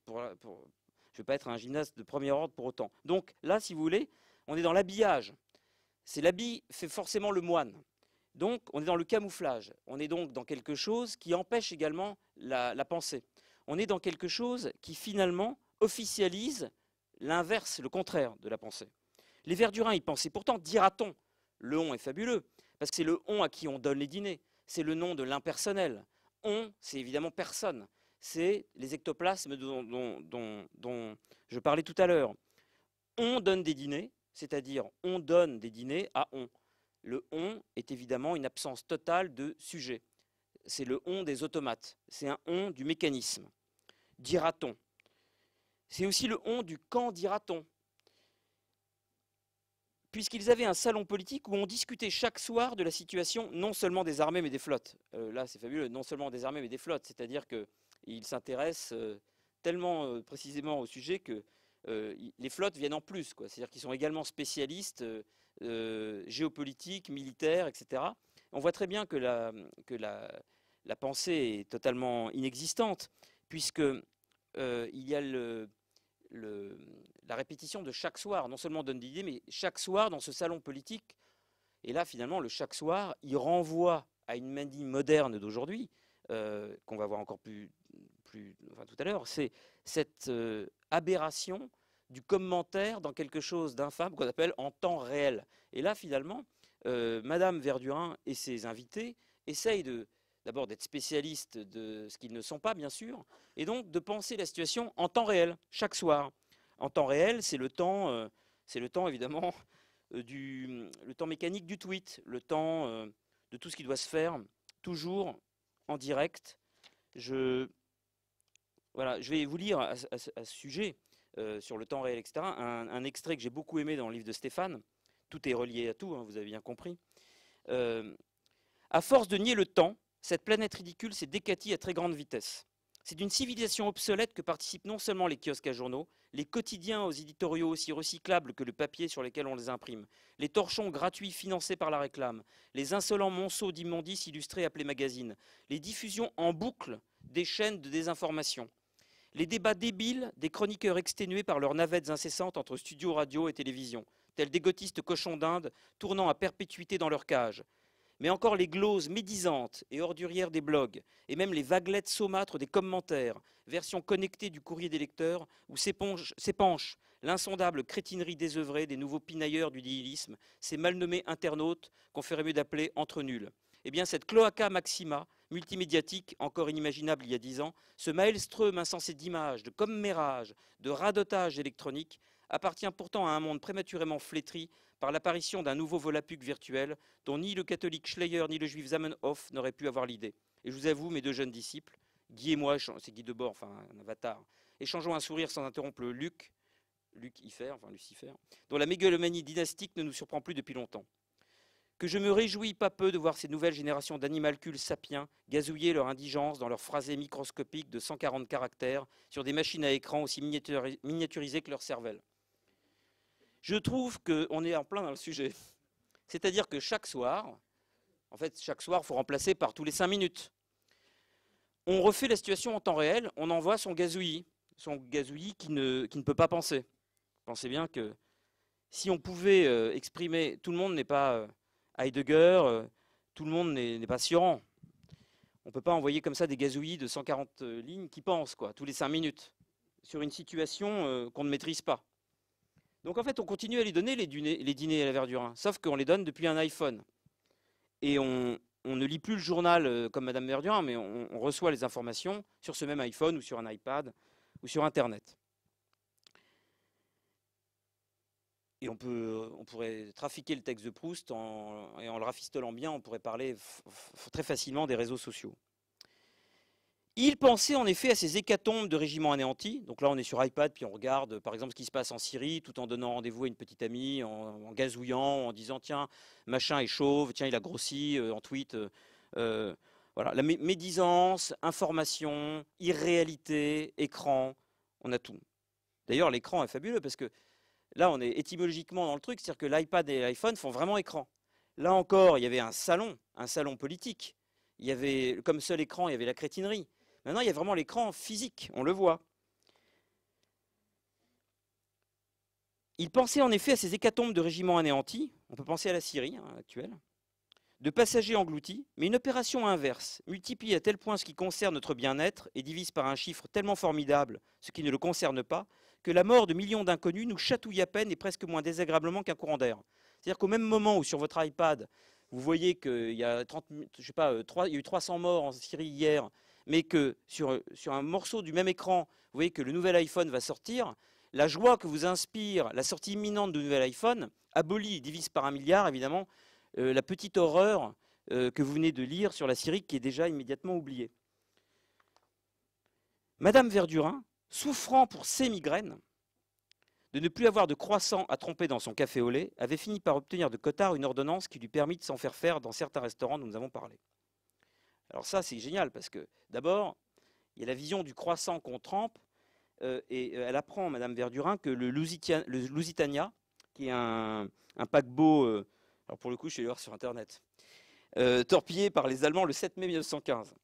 je vais pas être un gymnase de premier ordre pour autant. Donc là, si vous voulez, on est dans l'habillage. C'est l'habit fait forcément le moine. Donc on est dans le camouflage. On est donc dans quelque chose qui empêche également la pensée. On est dans quelque chose qui finalement officialise l'inverse, le contraire de la pensée. Les Verdurins y pensaient. Pourtant, dira-t-on, le on est fabuleux, parce que c'est le on à qui on donne les dîners. C'est le nom de l'impersonnel. On, c'est évidemment personne. C'est les ectoplasmes dont je parlais tout à l'heure. On donne des dîners, c'est-à-dire on donne des dîners à on. Le on est évidemment une absence totale de sujet. C'est le on des automates. C'est un on du mécanisme. Dira-t-on. C'est aussi le on du quand dira-t-on. Puisqu'ils avaient un salon politique où on discutait chaque soir de la situation non seulement des armées mais des flottes. Là, c'est fabuleux, non seulement des armées mais des flottes. C'est-à-dire qu'ils s'intéressent tellement précisément au sujet que les flottes viennent en plus. C'est-à-dire qu'ils sont également spécialistes géopolitiques, militaires, etc. On voit très bien que la pensée est totalement inexistante, puisque il y a la répétition de chaque soir. Non seulement on donne des idées, mais chaque soir dans ce salon politique. Et là, finalement, le chaque soir, il renvoie à une manie moderne d'aujourd'hui, qu'on va voir encore plus tout à l'heure. C'est cette aberration du commentaire dans quelque chose d'infâme qu'on appelle en temps réel. Et là, finalement, Madame Verdurin et ses invités essayent d'abord d'être spécialistes de ce qu'ils ne sont pas, bien sûr, et donc de penser la situation en temps réel, chaque soir. En temps réel, c'est le temps évidemment, le temps mécanique du tweet, le temps de tout ce qui doit se faire, toujours en direct. Je vais vous lire à ce sujet, sur le temps réel, etc., un extrait que j'ai beaucoup aimé dans le livre de Stéphane. Tout est relié à tout, hein, vous avez bien compris. À force de nier le temps, cette planète ridicule s'est décatie à très grande vitesse. C'est d'une civilisation obsolète que participent non seulement les kiosques à journaux, les quotidiens aux éditoriaux aussi recyclables que le papier sur lesquels on les imprime, les torchons gratuits financés par la réclame, les insolents monceaux d'immondices illustrés appelés magazines, les diffusions en boucle des chaînes de désinformation, les débats débiles des chroniqueurs exténués par leurs navettes incessantes entre studios, radio et télévision, tels d'égotistes cochons d'Inde tournant à perpétuité dans leur cage, mais encore les gloses médisantes et ordurières des blogs, et même les vaguelettes saumâtres des commentaires, version connectée du courrier des lecteurs, où s'épanche l'insondable crétinerie désœuvrée des nouveaux pinailleurs du nihilisme, ces mal nommés internautes qu'on ferait mieux d'appeler entre nuls. Eh bien, cette cloaca maxima, multimédiatique, encore inimaginable il y a 10 ans, ce maelstrom insensé d'images, de commérages, de radotages électroniques, appartient pourtant à un monde prématurément flétri par l'apparition d'un nouveau Volapük virtuel dont ni le catholique Schleyer ni le juif Zamenhof n'auraient pu avoir l'idée. Et je vous avoue, mes deux jeunes disciples, Guy et moi, c'est Guy Debord, enfin un avatar, échangeons un sourire sans interrompre le Lucifer, dont la mégalomanie dynastique ne nous surprend plus depuis longtemps. Que je me réjouis pas peu de voir ces nouvelles générations d'animalcules sapiens gazouiller leur indigence dans leurs phrasés microscopiques de 140 caractères sur des machines à écran aussi miniaturisées que leur cervelle. Je trouve qu'on est en plein dans le sujet. C'est-à-dire que chaque soir, il faut remplacer par tous les 5 minutes. On refait la situation en temps réel, on envoie son gazouillis qui ne peut pas penser. Pensez bien que si on pouvait exprimer, tout le monde n'est pas Heidegger, tout le monde n'est pas Sioran. On ne peut pas envoyer comme ça des gazouillis de 140 lignes qui pensent, tous les 5 minutes, sur une situation qu'on ne maîtrise pas. Donc en fait, on continue à lui donner les dîners à la Verdurin, sauf qu'on les donne depuis un iPhone. Et on ne lit plus le journal comme Madame Verdurin, mais on reçoit les informations sur ce même iPhone ou sur un iPad ou sur Internet. Et on pourrait trafiquer le texte de Proust et en le rafistolant bien, on pourrait parler très facilement des réseaux sociaux. Il pensait en effet à ces hécatombes de régiments anéantis. Donc là, on est sur iPad, puis on regarde par exemple ce qui se passe en Syrie, tout en donnant rendez-vous à une petite amie, en gazouillant, en disant tiens, machin est chauve, tiens, il a grossi, en tweet. Voilà, la médisance, information, irréalité, écran, on a tout. D'ailleurs, l'écran est fabuleux parce que là, on est étymologiquement dans le truc, c'est-à-dire que l'iPad et l'iPhone font vraiment écran. Là encore, il y avait un salon politique. Il y avait, comme seul écran, il y avait la crétinerie. Maintenant, il y a vraiment l'écran physique, on le voit. Il pensait en effet à ces hécatombes de régiments anéantis, on peut penser à la Syrie actuelle, de passagers engloutis, mais une opération inverse multiplie à tel point ce qui concerne notre bien-être et divise par un chiffre tellement formidable ce qui ne le concerne pas, que la mort de millions d'inconnus nous chatouille à peine et presque moins désagréablement qu'un courant d'air. C'est-à-dire qu'au même moment où sur votre iPad, vous voyez qu'il y a 30, je sais pas, il y a eu 300 morts en Syrie hier, mais que sur un morceau du même écran, vous voyez que le nouvel iPhone va sortir, la joie que vous inspire la sortie imminente du nouvel iPhone abolit et divise par 1 milliard, évidemment, la petite horreur que vous venez de lire sur la Syrie qui est déjà immédiatement oubliée. Madame Verdurin, souffrant pour ses migraines, de ne plus avoir de croissant à tremper dans son café au lait, avait fini par obtenir de Cottard une ordonnance qui lui permit de s'en faire dans certains restaurants dont nous avons parlé. Alors ça, c'est génial, parce que d'abord, il y a la vision du croissant qu'on trempe, et elle apprend, Madame Verdurin, que le Lusitania, qui est un paquebot, alors pour le coup, je suis allé voir sur Internet, torpillé par les Allemands le 7 mai 1915.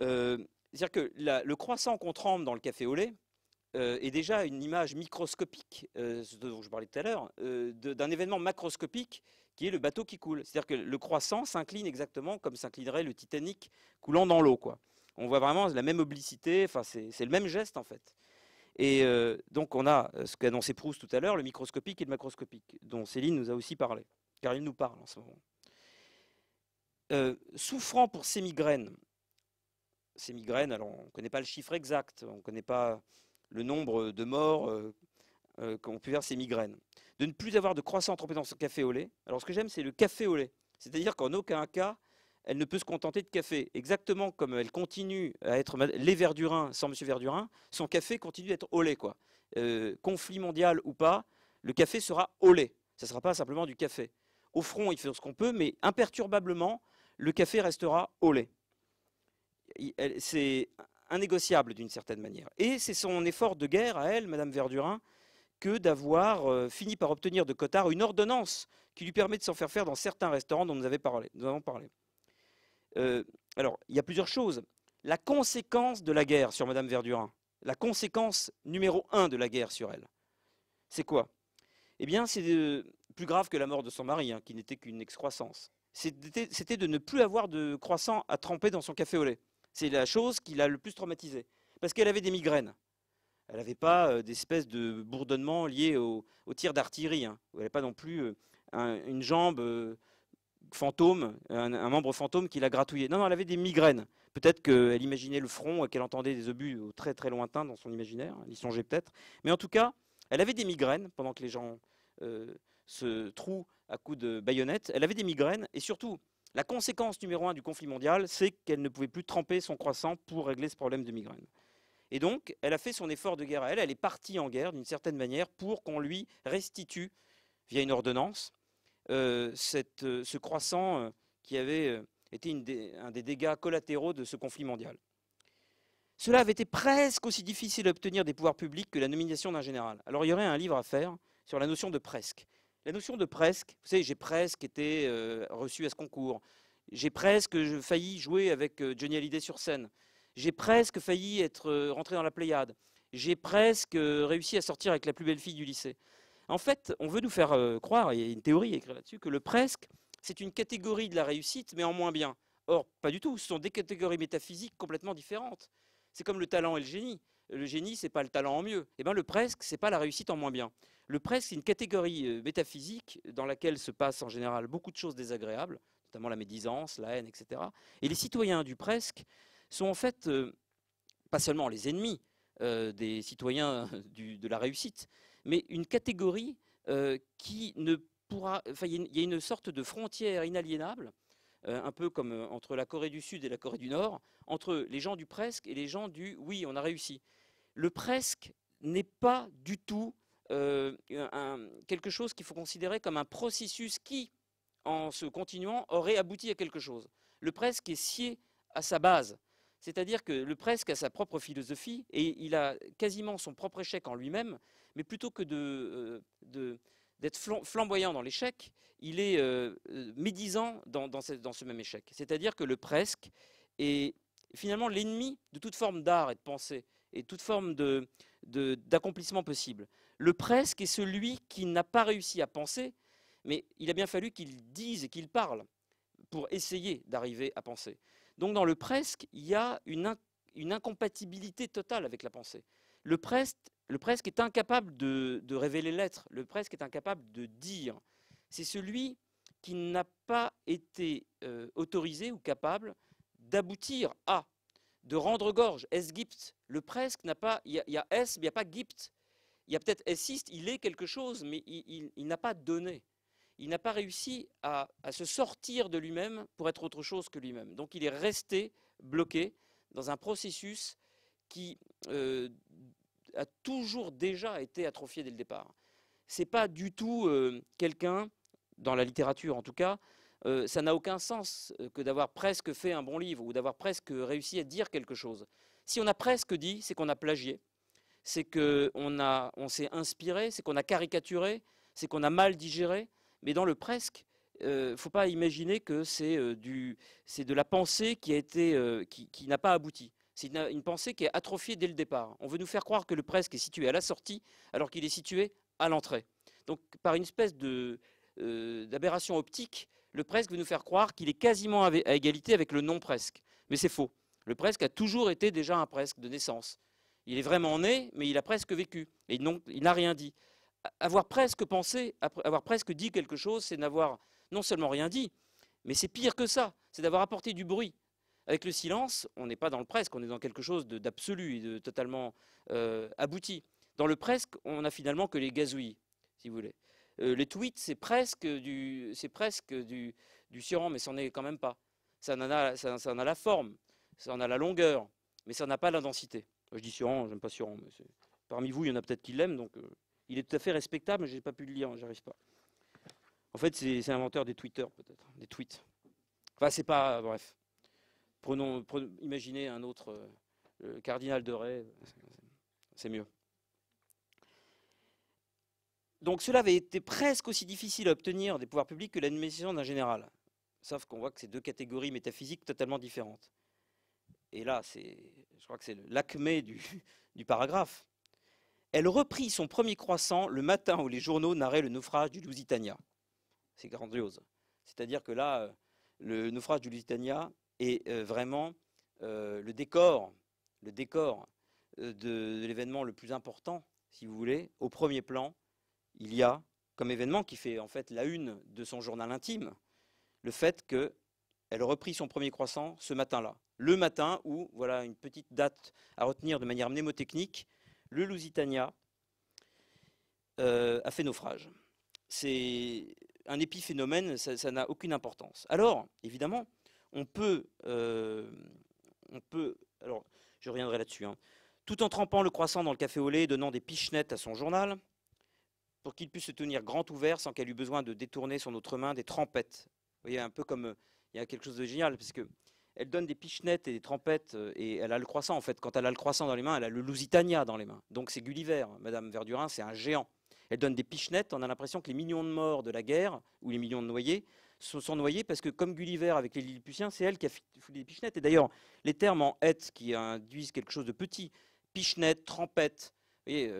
C'est-à-dire que le croissant qu'on trempe dans le café au lait est déjà une image microscopique, ce dont je parlais tout à l'heure, d'un événement macroscopique qui est le bateau qui coule. C'est-à-dire que le croissant s'incline exactement comme s'inclinerait le Titanic coulant dans l'eau, quoi. On voit vraiment la même oblicité, enfin c'est le même geste en fait. Et donc on a ce qu'a annoncé Proust tout à l'heure, le microscopique et le macroscopique, dont Céline nous a aussi parlé, car il nous parle en ce moment. Souffrant pour ces migraines, alors on ne connaît pas le chiffre exact, on ne connaît pas le nombre de morts qu'ont pu faire ces migraines. De ne plus avoir de croissant trempé dans son café au lait. Alors ce que j'aime, c'est le café au lait. C'est-à-dire qu'en aucun cas, elle ne peut se contenter de café. Exactement comme elle continue à être les Verdurin sans Monsieur Verdurin, son café continue d'être au lait, quoi. Conflit mondial ou pas, le café sera au lait. Ça ne sera pas simplement du café. Au front, il fait ce qu'on peut, mais imperturbablement, le café restera au lait. C'est innégociable d'une certaine manière. Et c'est son effort de guerre à elle, Madame Verdurin, que d'avoir fini par obtenir de Cottard une ordonnance qui lui permet de s'en faire dans certains restaurants dont nous avons parlé. Alors, il y a plusieurs choses. La conséquence de la guerre sur Madame Verdurin, la conséquence numéro 1 de la guerre sur elle, c'est quoi? Eh bien, c'est plus grave que la mort de son mari, qui n'était qu'une excroissance. C'était de ne plus avoir de croissant à tremper dans son café au lait. C'est la chose qui l'a le plus traumatisée. Parce qu'elle avait des migraines. Elle n'avait pas d'espèce de bourdonnement lié au tir d'artillerie. Elle n'avait pas non plus une jambe fantôme, un membre fantôme qui la gratouillait. Non, elle avait des migraines. Peut-être qu'elle imaginait le front et qu'elle entendait des obus très très lointains dans son imaginaire. Elle y songeait peut-être. Mais en tout cas, elle avait des migraines pendant que les gens se trouent à coups de baïonnette. Elle avait des migraines et surtout, la conséquence numéro 1 du conflit mondial, c'est qu'elle ne pouvait plus tremper son croissant pour régler ce problème de migraine. Et donc, elle a fait son effort de guerre à elle. Elle est partie en guerre d'une certaine manière pour qu'on lui restitue, via une ordonnance, ce croissant qui avait été un des dégâts collatéraux de ce conflit mondial. Cela avait été presque aussi difficile à obtenir des pouvoirs publics que la nomination d'un général. Alors il y aurait un livre à faire sur la notion de presque. La notion de presque, vous savez, j'ai presque été reçu à ce concours, j'ai presque failli jouer avec Johnny Hallyday sur scène, j'ai presque failli être rentré dans la Pléiade, j'ai presque réussi à sortir avec la plus belle fille du lycée. En fait, on veut nous faire croire, et il y a une théorie écrite là-dessus, que le presque, c'est une catégorie de la réussite, mais en moins bien. Or, pas du tout, ce sont des catégories métaphysiques complètement différentes. C'est comme le talent et le génie. Le génie, ce n'est pas le talent en mieux. Eh bien, le presque, ce n'est pas la réussite en moins bien. Le presque, c'est une catégorie métaphysique dans laquelle se passent en général beaucoup de choses désagréables, notamment la médisance, la haine, etc. Et les citoyens du presque sont en fait pas seulement les ennemis des citoyens de la réussite, mais une catégorie qui ne pourra... Enfin, il y a une sorte de frontière inaliénable, un peu comme entre la Corée du Sud et la Corée du Nord, entre les gens du presque et les gens du « oui, on a réussi ». Le presque n'est pas du tout quelque chose qu'il faut considérer comme un processus qui, en se continuant, aurait abouti à quelque chose. Le presque est scié à sa base. C'est-à-dire que le presque a sa propre philosophie et il a quasiment son propre échec en lui-même, mais plutôt que d'être flamboyant dans l'échec, il est médisant dans ce même échec. C'est-à-dire que le presque est finalement l'ennemi de toute forme d'art et de pensée et toute forme d'accomplissement possible. Le presque est celui qui n'a pas réussi à penser, mais il a bien fallu qu'il dise et qu'il parle pour essayer d'arriver à penser. Donc dans le presque, il y a une incompatibilité totale avec la pensée. Le presque est incapable de révéler l'être, le presque est incapable de dire. C'est celui qui n'a pas été autorisé ou capable d'aboutir à, de rendre gorge. Es gibt, le presque n'a pas, il y a es, mais il n'y a pas gibt. Il y a peut-être essiste, il est quelque chose, mais il n'a pas donné. Il n'a pas réussi à se sortir de lui-même pour être autre chose que lui-même. Donc il est resté bloqué dans un processus qui a toujours déjà été atrophié dès le départ. Ce n'est pas du tout quelqu'un, dans la littérature en tout cas, ça n'a aucun sens que d'avoir presque fait un bon livre ou d'avoir presque réussi à dire quelque chose. Si on a presque dit, c'est qu'on a plagié, c'est qu'on s'est inspiré, c'est qu'on a caricaturé, c'est qu'on a mal digéré. Mais dans le presque, il ne faut pas imaginer que c'est de la pensée qui n'a pas abouti. C'est une pensée qui est atrophiée dès le départ. On veut nous faire croire que le presque est situé à la sortie, alors qu'il est situé à l'entrée. Donc, par une espèce d'aberration optique, le presque veut nous faire croire qu'il est quasiment à égalité avec le non presque. Mais c'est faux. Le presque a toujours été déjà un presque de naissance. Il est vraiment né, mais il a presque vécu. Et il n'a rien dit. Avoir presque pensé, avoir presque dit quelque chose, c'est n'avoir non seulement rien dit, mais c'est pire que ça, c'est d'avoir apporté du bruit. Avec le silence, on n'est pas dans le presque, on est dans quelque chose d'absolu et de totalement abouti. Dans le presque, on n'a finalement que les gazouillis, si vous voulez. Les tweets, c'est presque du suran, mais ça n'en est quand même pas. Ça en a la forme, ça en a la longueur, mais ça n'a pas la densité. Je dis suran, j'aime pas suran, mais parmi vous, il y en a peut-être qui l'aiment, donc il est tout à fait respectable, mais je n'ai pas pu le lire, j'arrive pas. En fait, c'est l'inventeur des Twitter, peut-être, des tweets. Enfin, c'est pas... Bref. Imaginez un autre cardinal de Ray, c'est mieux. Donc cela avait été presque aussi difficile à obtenir des pouvoirs publics que l'administration d'un général. Sauf qu'on voit que c'est deux catégories métaphysiques totalement différentes. Et là, je crois que c'est l'acmé du paragraphe. Elle reprit son premier croissant le matin où les journaux narraient le naufrage du Lusitania. C'est grandiose. C'est-à-dire que là, le naufrage du Lusitania est vraiment le décor de l'événement le plus important, si vous voulez. Au premier plan, il y a, comme événement qui fait en fait la une de son journal intime, le fait qu'elle reprit son premier croissant ce matin-là. Le matin où, voilà une petite date à retenir de manière mnémotechnique, le Lusitania a fait naufrage. C'est un épiphénomène, ça n'a aucune importance. Alors, évidemment, on peut alors je reviendrai là-dessus, hein, tout en trempant le croissant dans le café au lait et donnant des pichenettes à son journal, pour qu'il puisse se tenir grand ouvert sans qu'elle eût besoin de détourner son autre main des trempettes. Vous voyez, un peu comme, il y a quelque chose de génial, parce que elle donne des pichenettes et des trempettes, et elle a le croissant, en fait. Quand elle a le croissant dans les mains, elle a le Lusitania dans les mains. Donc c'est Gulliver, Madame Verdurin, c'est un géant. Elle donne des pichenettes, on a l'impression que les millions de morts de la guerre, ou les millions de noyés, sont noyés parce que, comme Gulliver avec les Lilliputiens, c'est elle qui a foulé des pichenettes. Et d'ailleurs, les termes en hête qui induisent quelque chose de petit, pichenette, trempette, vous voyez,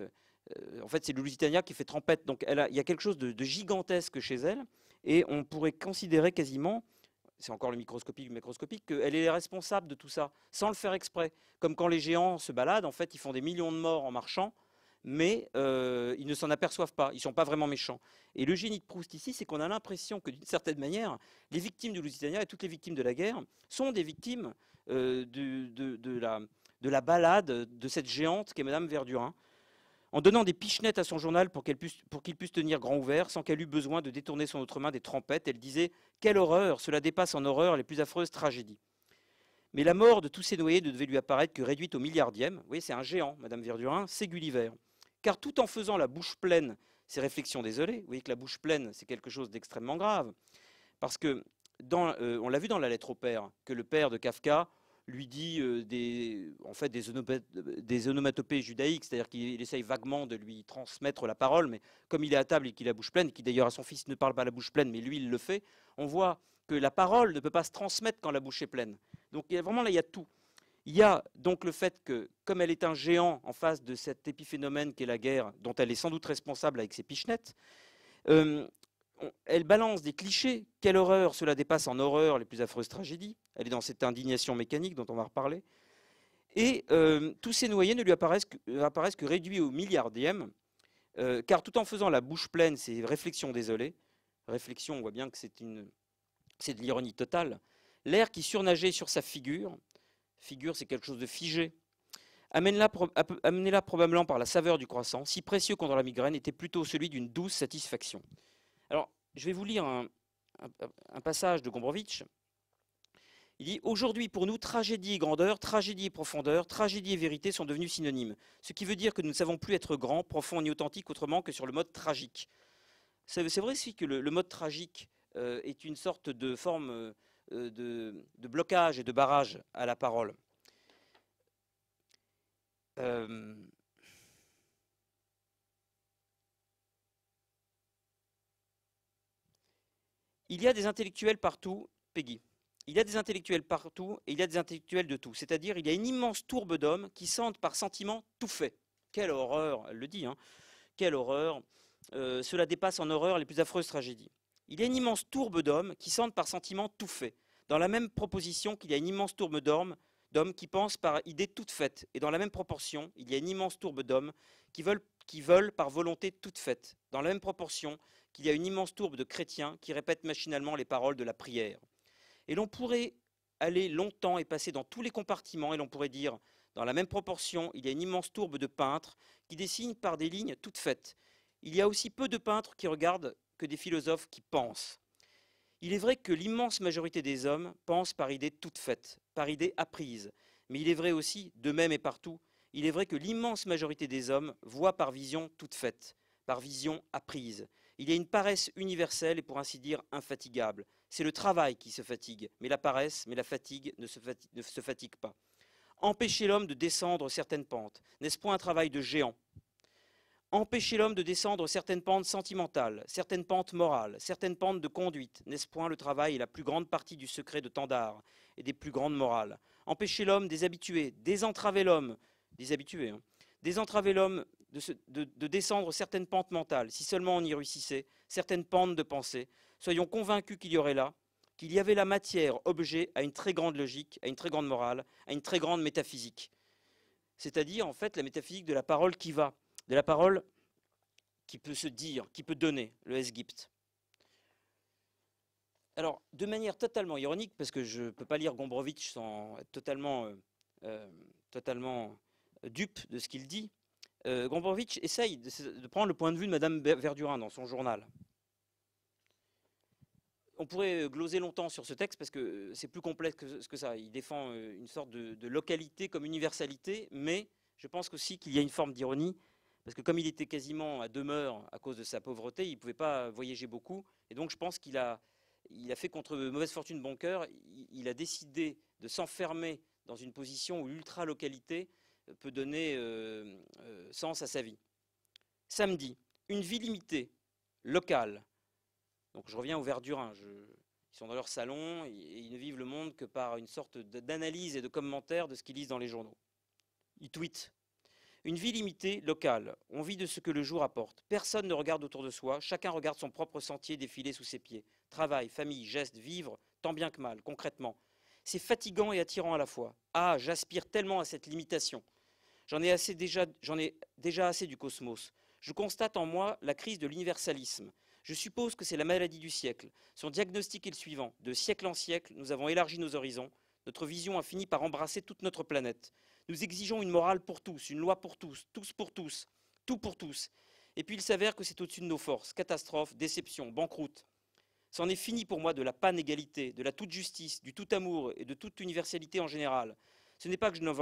en fait, c'est le Lusitania qui fait trempette. Donc il y a quelque chose de gigantesque chez elle, et on pourrait considérer quasiment, c'est encore le microscopique, qu'elle est responsable de tout ça, sans le faire exprès. Comme quand les géants se baladent, en fait, ils font des millions de morts en marchant, mais ils ne s'en aperçoivent pas, ils ne sont pas vraiment méchants. Et le génie de Proust ici, c'est qu'on a l'impression que d'une certaine manière, les victimes du Lusitania et toutes les victimes de la guerre sont des victimes de la balade de cette géante qu'est Madame Verdurin, en donnant des pichenettes à son journal pour qu'il puisse tenir grand ouvert, sans qu'elle eût besoin de détourner son autre main des trompettes. Elle disait « Quelle horreur, cela dépasse en horreur les plus affreuses tragédies ». Mais la mort de tous ces noyés ne devait lui apparaître que réduite au milliardième. Vous voyez, c'est un géant, Madame Verdurin, c'est Gulliver. Car tout en faisant la bouche pleine, ces réflexions désolées, vous voyez que la bouche pleine, c'est quelque chose d'extrêmement grave, parce que, on l'a vu dans la lettre au père, que le père de Kafka lui dit en fait des onomatopées judaïques, c'est-à-dire qu'il essaye vaguement de lui transmettre la parole, mais comme il est à table et qu'il a la bouche pleine, qui d'ailleurs à son fils ne parle pas la bouche pleine, mais lui il le fait, on voit que la parole ne peut pas se transmettre quand la bouche est pleine. Donc vraiment là il y a tout. Il y a donc le fait que, comme elle est un géant en face de cet épiphénomène qu'est la guerre, dont elle est sans doute responsable avec ses pichenettes, elle balance des clichés. Quelle horreur, cela dépasse en horreur les plus affreuses tragédies. Elle est dans cette indignation mécanique dont on va reparler. Et tous ces noyés ne lui apparaissent que réduits au milliardième, car tout en faisant la bouche pleine, ces réflexions désolées, réflexions, on voit bien que c'est de l'ironie totale, l'air qui surnageait sur sa figure c'est quelque chose de figé, amené là probablement par la saveur du croissant, si précieux contre la migraine, était plutôt celui d'une douce satisfaction. Alors, je vais vous lire un passage de Gombrowicz. Il dit « Aujourd'hui, pour nous, tragédie et grandeur, tragédie et profondeur, tragédie et vérité sont devenus synonymes. Ce qui veut dire que nous ne savons plus être grands, profonds ni authentiques autrement que sur le mode tragique. » C'est vrai aussi que le mode tragique est une sorte de forme de blocage et de barrage à la parole. Il y a des intellectuels partout, Peggy. Il y a des intellectuels partout et il y a des intellectuels de tout. C'est-à-dire il y a une immense tourbe d'hommes qui sentent par sentiment tout fait. Quelle horreur, elle le dit, hein. Quelle horreur. Cela dépasse en horreur les plus affreuses tragédies. Il y a une immense tourbe d'hommes qui sentent par sentiment tout fait. Dans la même proposition qu'il y a une immense tourbe d'hommes qui pensent par idée toute faite. Et dans la même proportion, il y a une immense tourbe d'hommes qui veulent par volonté toute faite. Dans la même proportion qu'il y a une immense tourbe de chrétiens qui répètent machinalement les paroles de la prière. Et l'on pourrait aller longtemps et passer dans tous les compartiments, et l'on pourrait dire, dans la même proportion, il y a une immense tourbe de peintres qui dessinent par des lignes toutes faites. Il y a aussi peu de peintres qui regardent que des philosophes qui pensent. Il est vrai que l'immense majorité des hommes pensent par idée toute faite, par idée apprise. Mais il est vrai aussi, de même et partout, il est vrai que l'immense majorité des hommes voient par vision toute faite, par vision apprise. Il y a une paresse universelle et pour ainsi dire infatigable. C'est le travail qui se fatigue, mais la paresse, mais la fatigue ne se fatigue pas. Empêcher l'homme de descendre certaines pentes, n'est-ce point un travail de géant ? Empêcher l'homme de descendre certaines pentes sentimentales, certaines pentes morales, certaines pentes de conduite, n'est-ce point le travail et la plus grande partie du secret de tant d'art et des plus grandes morales? Empêcher l'homme des habitués, désentraver l'homme, désentraver l'homme de descendre certaines pentes mentales, si seulement on y réussissait, certaines pentes de pensée. Soyons convaincus qu'il y avait la matière, objet, à une très grande logique, à une très grande morale, à une très grande métaphysique. C'est-à-dire, en fait, la métaphysique de la parole qui va, de la parole qui peut se dire, qui peut donner, le Esgypte. Alors, de manière totalement ironique, parce que je ne peux pas lire Gombrowicz sans être totalement dupe de ce qu'il dit, Gombrowicz essaye de prendre le point de vue de Madame Verdurin dans son journal. On pourrait gloser longtemps sur ce texte parce que c'est plus complexe que ça. Il défend une sorte de localité comme universalité, mais je pense aussi qu'il y a une forme d'ironie, parce que comme il était quasiment à demeure à cause de sa pauvreté, il ne pouvait pas voyager beaucoup, et donc je pense qu'il a fait contre mauvaise fortune bon cœur, il a décidé de s'enfermer dans une position où l'ultra-localité peut donner sens à sa vie. Samedi, une vie limitée, locale. Donc je reviens aux Verdurins. Ils sont dans leur salon et ils ne vivent le monde que par une sorte d'analyse et de commentaire de ce qu'ils lisent dans les journaux. Ils tweetent. Une vie limitée, locale. On vit de ce que le jour apporte. Personne ne regarde autour de soi. Chacun regarde son propre sentier défiler sous ses pieds. Travail, famille, gestes, vivre, tant bien que mal, concrètement. C'est fatigant et attirant à la fois. Ah, j'aspire tellement à cette limitation. J'en ai déjà assez du cosmos. Je constate en moi la crise de l'universalisme. Je suppose que c'est la maladie du siècle. Son diagnostic est le suivant. De siècle en siècle, nous avons élargi nos horizons. Notre vision a fini par embrasser toute notre planète. Nous exigeons une morale pour tous, une loi pour tous pour tous, tout pour tous. Et puis il s'avère que c'est au-dessus de nos forces. Catastrophe, déception, banqueroute. C'en est fini pour moi de la panégalité, de la toute justice, du tout amour et de toute universalité en général. Ce n'est pas que je n'en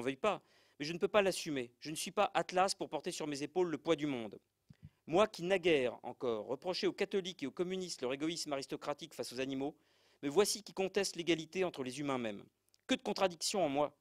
veuille pas, mais je ne peux pas l'assumer. Je ne suis pas Atlas pour porter sur mes épaules le poids du monde. Moi qui naguère encore reprochais aux catholiques et aux communistes leur égoïsme aristocratique face aux animaux, me voici qui conteste l'égalité entre les humains mêmes. Que de contradictions en moi!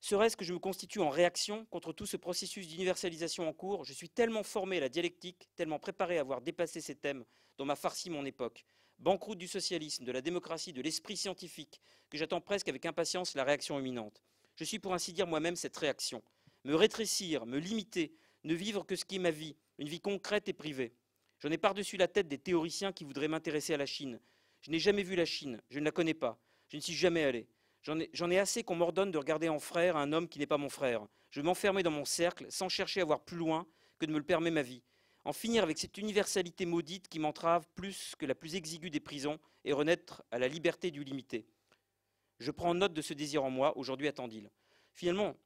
Serait-ce que je me constitue en réaction contre tout ce processus d'universalisation en cours? Je suis tellement formé à la dialectique, tellement préparé à avoir dépassé ces thèmes dont m'a farci mon époque. Banqueroute du socialisme, de la démocratie, de l'esprit scientifique, que j'attends presque avec impatience la réaction imminente. Je suis pour ainsi dire moi-même cette réaction. Me rétrécir, me limiter, ne vivre que ce qui est ma vie, une vie concrète et privée. J'en ai par-dessus la tête des théoriciens qui voudraient m'intéresser à la Chine. Je n'ai jamais vu la Chine, je ne la connais pas, je ne suis jamais allé. J'en ai assez qu'on m'ordonne de regarder en frère un homme qui n'est pas mon frère. Je veux m'enfermer dans mon cercle sans chercher à voir plus loin que de me le permet ma vie. En finir avec cette universalité maudite qui m'entrave plus que la plus exiguë des prisons et renaître à la liberté du limité. Je prends note de ce désir en moi, aujourd'hui attend-il. Finalement,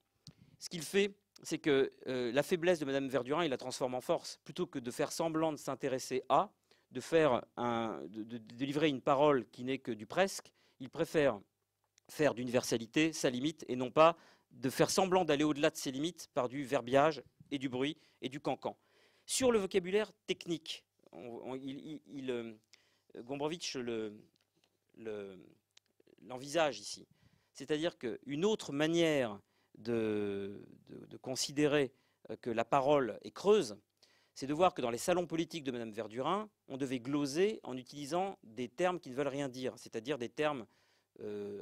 ce qu'il fait, c'est que la faiblesse de Mme Verdurin, il la transforme en force. Plutôt que de faire semblant de s'intéresser à, de livrer une parole qui n'est que du presque, il préfère faire d'universalité sa limite et non pas de faire semblant d'aller au-delà de ses limites par du verbiage et du bruit et du cancan. Sur le vocabulaire technique, Gombrowicz l'envisage ici. C'est-à-dire qu'une autre manière de considérer que la parole est creuse, c'est de voir que dans les salons politiques de Mme Verdurin, on devait gloser en utilisant des termes qui ne veulent rien dire, c'est-à-dire des termes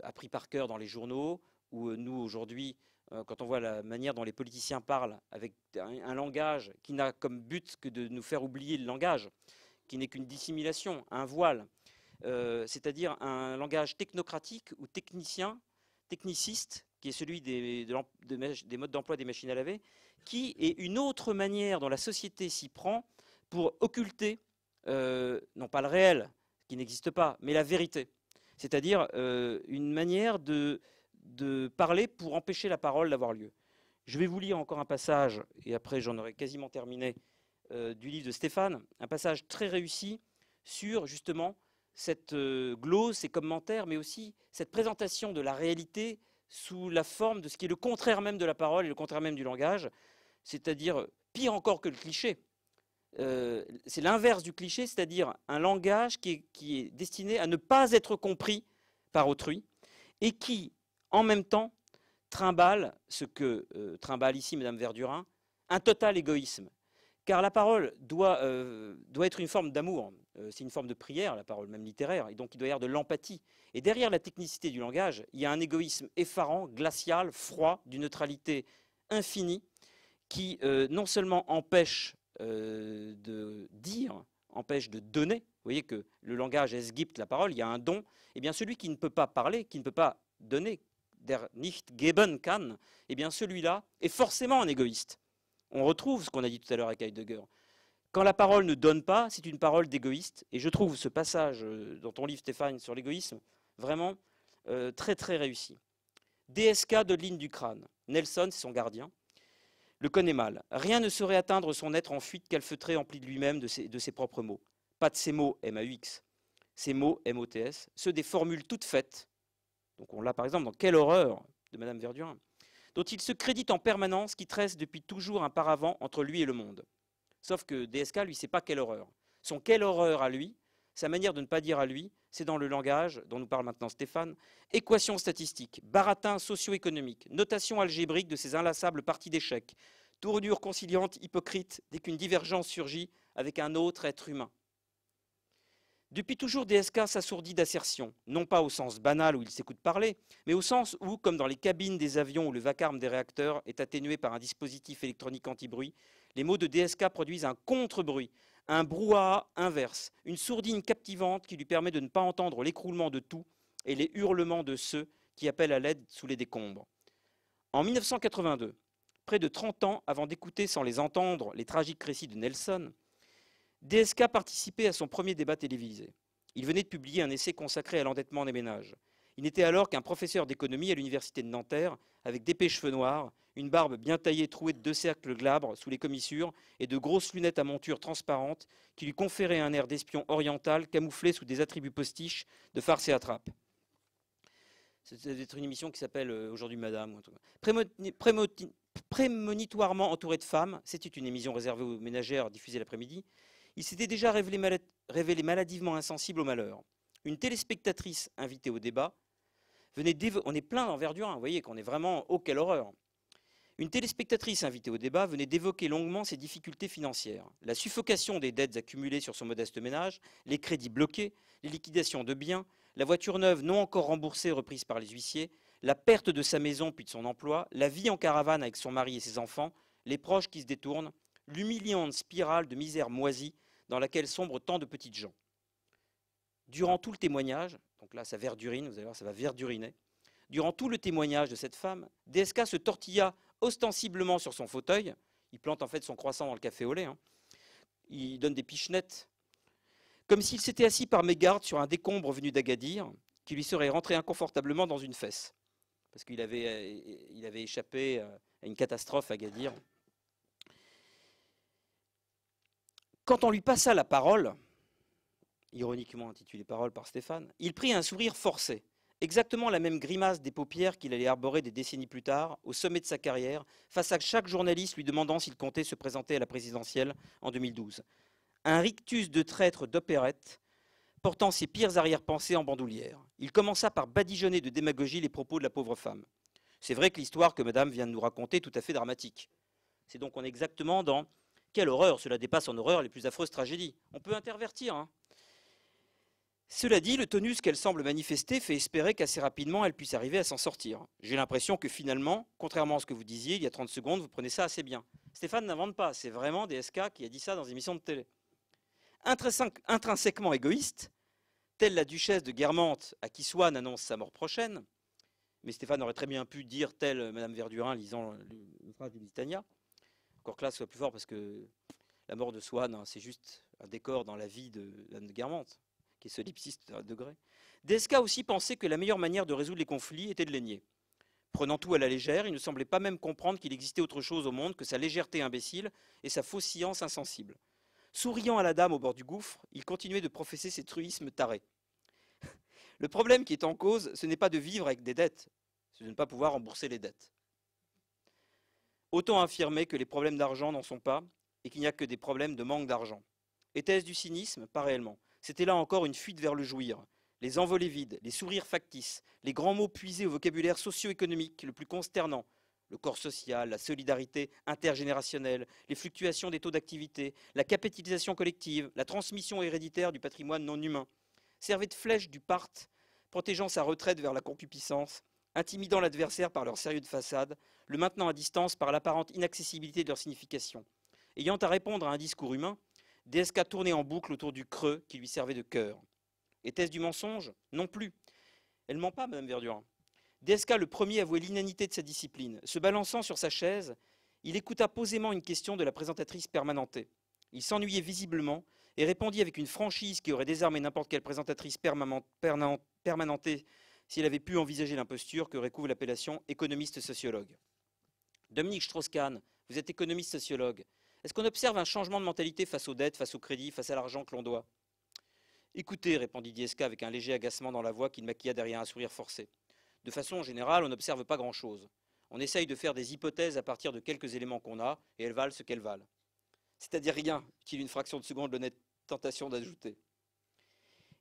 appris par cœur dans les journaux, où nous, aujourd'hui, quand on voit la manière dont les politiciens parlent, avec un langage qui n'a comme but que de nous faire oublier le langage, qui n'est qu'une dissimulation, un voile, c'est-à-dire un langage technocratique ou techniciste, qui est celui des modes d'emploi des machines à laver, qui est une autre manière dont la société s'y prend pour occulter, non pas le réel, qui n'existe pas, mais la vérité. C'est-à-dire une manière de parler pour empêcher la parole d'avoir lieu. Je vais vous lire encore un passage, et après j'en aurai quasiment terminé, du livre de Stéphane, un passage très réussi sur justement cette glose, ces commentaires, mais aussi cette présentation de la réalité sous la forme de ce qui est le contraire même de la parole et le contraire même du langage, c'est-à-dire pire encore que le cliché. C'est l'inverse du cliché, c'est-à-dire un langage qui est destiné à ne pas être compris par autrui et qui, en même temps, trimballe ce que trimballe ici Mme Verdurin, un total égoïsme. Car la parole doit être une forme d'amour, c'est une forme de prière, la parole même littéraire, et donc il doit y avoir de l'empathie. Et derrière la technicité du langage, il y a un égoïsme effarant, glacial, froid, d'une neutralité infinie, qui non seulement empêche de dire, empêche de donner. Vous voyez que le langage es gibt, la parole, il y a un don. Eh bien, celui qui ne peut pas parler, qui ne peut pas donner, der nicht geben kann, eh bien, celui-là est forcément un égoïste. On retrouve ce qu'on a dit tout à l'heure avec Heidegger. Quand la parole ne donne pas, c'est une parole d'égoïste. Et je trouve ce passage dans ton livre, Stéphane, sur l'égoïsme, vraiment très, très réussi. DSK de Lynn du crâne. Nelson, c'est son gardien, le connaît mal. Rien ne saurait atteindre son être en fuite calfeutré, empli de lui-même, de ses propres mots. Pas de ses mots, M-A-U-X. Ces mots, M-O-T-S, ceux des formules toutes faites. Donc on l'a par exemple dans Quelle horreur de Mme Verdurin, dont il se crédite en permanence, qui tresse depuis toujours un paravent entre lui et le monde. Sauf que DSK, lui, c'est pas Quelle horreur. Son Quelle horreur à lui, sa manière de ne pas dire à lui, c'est dans le langage dont nous parle maintenant Stéphane, équation statistique, baratin socio-économique, notation algébrique de ces inlassables parties d'échecs, tournure conciliante hypocrite dès qu'une divergence surgit avec un autre être humain. Depuis toujours, DSK s'assourdit d'assertions, non pas au sens banal où il s'écoute parler, mais au sens où, comme dans les cabines des avions où le vacarme des réacteurs est atténué par un dispositif électronique anti-bruit, les mots de DSK produisent un contre-bruit, un brouhaha inverse, une sourdine captivante qui lui permet de ne pas entendre l'écroulement de tout et les hurlements de ceux qui appellent à l'aide sous les décombres. En 1982, près de 30 ans avant d'écouter sans les entendre les tragiques récits de Nelson, DSK participait à son premier débat télévisé. Il venait de publier un essai consacré à l'endettement des ménages. Il n'était alors qu'un professeur d'économie à l'université de Nanterre, avec d'épais cheveux noirs, une barbe bien taillée trouée de 2 cercles glabres sous les commissures et de grosses lunettes à monture transparente qui lui conféraient un air d'espion oriental camouflé sous des attributs postiches de farce et attrape. C'est une émission qui s'appelle Aujourd'hui Madame. Prémonitoirement entouré de femmes, c'était une émission réservée aux ménagères diffusée l'après-midi, il s'était déjà révélé maladivement insensible au malheur. Une téléspectatrice invitée au débat on est plein dans Verdurin, vous voyez qu'on est vraiment, oh quelle horreur. Une téléspectatrice invitée au débat venait d'évoquer longuement ses difficultés financières, la suffocation des dettes accumulées sur son modeste ménage, les crédits bloqués, les liquidations de biens, la voiture neuve non encore remboursée reprise par les huissiers, la perte de sa maison puis de son emploi, la vie en caravane avec son mari et ses enfants, les proches qui se détournent, l'humiliante spirale de misère moisie dans laquelle sombrent tant de petites gens. Durant tout le témoignage, donc là ça verdurine, vous allez voir, ça va verduriner, durant tout le témoignage de cette femme, DSK se tortilla ostensiblement sur son fauteuil, il plante en fait son croissant dans le café au lait, il donne des pichenettes, comme s'il s'était assis par mégarde sur un décombre venu d'Agadir, qui lui serait rentré inconfortablement dans une fesse, parce qu'il avait échappé à une catastrophe à Agadir. Quand on lui passa la parole, ironiquement intitulée Parole par Stéphane, il prit un sourire forcé, exactement la même grimace des paupières qu'il allait arborer des décennies plus tard, au sommet de sa carrière, face à chaque journaliste lui demandant s'il comptait se présenter à la présidentielle en 2012. Un rictus de traître d'opérette, portant ses pires arrière-pensées en bandoulière. Il commença par badigeonner de démagogie les propos de la pauvre femme. C'est vrai que l'histoire que madame vient de nous raconter est tout à fait dramatique. C'est donc on est exactement dans quelle horreur, cela dépasse en horreur les plus affreuses tragédies. On peut intervertir, Cela dit, le tonus qu'elle semble manifester fait espérer qu'assez rapidement elle puisse arriver à s'en sortir. J'ai l'impression que finalement, contrairement à ce que vous disiez il y a 30 secondes, vous prenez ça assez bien. Stéphane n'invente pas, c'est vraiment DSK qui a dit ça dans une émission de télé. Intrinsèquement égoïste, telle la duchesse de Guermantes à qui Swann annonce sa mort prochaine, mais Stéphane aurait très bien pu dire telle Madame Verdurin lisant une phrase du Lusitania. Encore que là, ce soit plus fort parce que la mort de Swann, c'est juste un décor dans la vie de Guermantes, qui est solipsiste à degré. DSK aussi pensait que la meilleure manière de résoudre les conflits était de les nier. Prenant tout à la légère, il ne semblait pas même comprendre qu'il existait autre chose au monde que sa légèreté imbécile et sa fausse science insensible. Souriant à la dame au bord du gouffre, il continuait de professer ses truismes tarés. Le problème qui est en cause, ce n'est pas de vivre avec des dettes, c'est de ne pas pouvoir rembourser les dettes. Autant affirmer que les problèmes d'argent n'en sont pas et qu'il n'y a que des problèmes de manque d'argent. Était-ce du cynisme? Pas réellement. C'était là encore une fuite vers le jouir. Les envolées vides, les sourires factices, les grands mots puisés au vocabulaire socio-économique le plus consternant. Le corps social, la solidarité intergénérationnelle, les fluctuations des taux d'activité, la capitalisation collective, la transmission héréditaire du patrimoine non humain, servaient de flèches du part, protégeant sa retraite vers la concupiscence, intimidant l'adversaire par leur sérieux de façade, le maintenant à distance par l'apparente inaccessibilité de leur signification. Ayant à répondre à un discours humain, DSK tournait en boucle autour du creux qui lui servait de cœur. Était-ce du mensonge? Non plus. Elle ment pas, Madame Verdurin. DSK, le premier, avouait l'inanité de sa discipline. Se balançant sur sa chaise, il écouta posément une question de la présentatrice permanentée. Il s'ennuyait visiblement et répondit avec une franchise qui aurait désarmé n'importe quelle présentatrice permanentée si elle avait pu envisager l'imposture que recouvre l'appellation économiste-sociologue. Dominique Strauss-Kahn, vous êtes économiste-sociologue. Est-ce qu'on observe un changement de mentalité face aux dettes, face au crédit, face à l'argent que l'on doit? Écoutez, répondit DSK avec un léger agacement dans la voix qu'il maquilla derrière un sourire forcé. De façon générale, on n'observe pas grand-chose. On essaye de faire des hypothèses à partir de quelques éléments qu'on a, et elles valent ce qu'elles valent. C'est-à-dire rien, qu'il une fraction de seconde l'honnête tentation d'ajouter.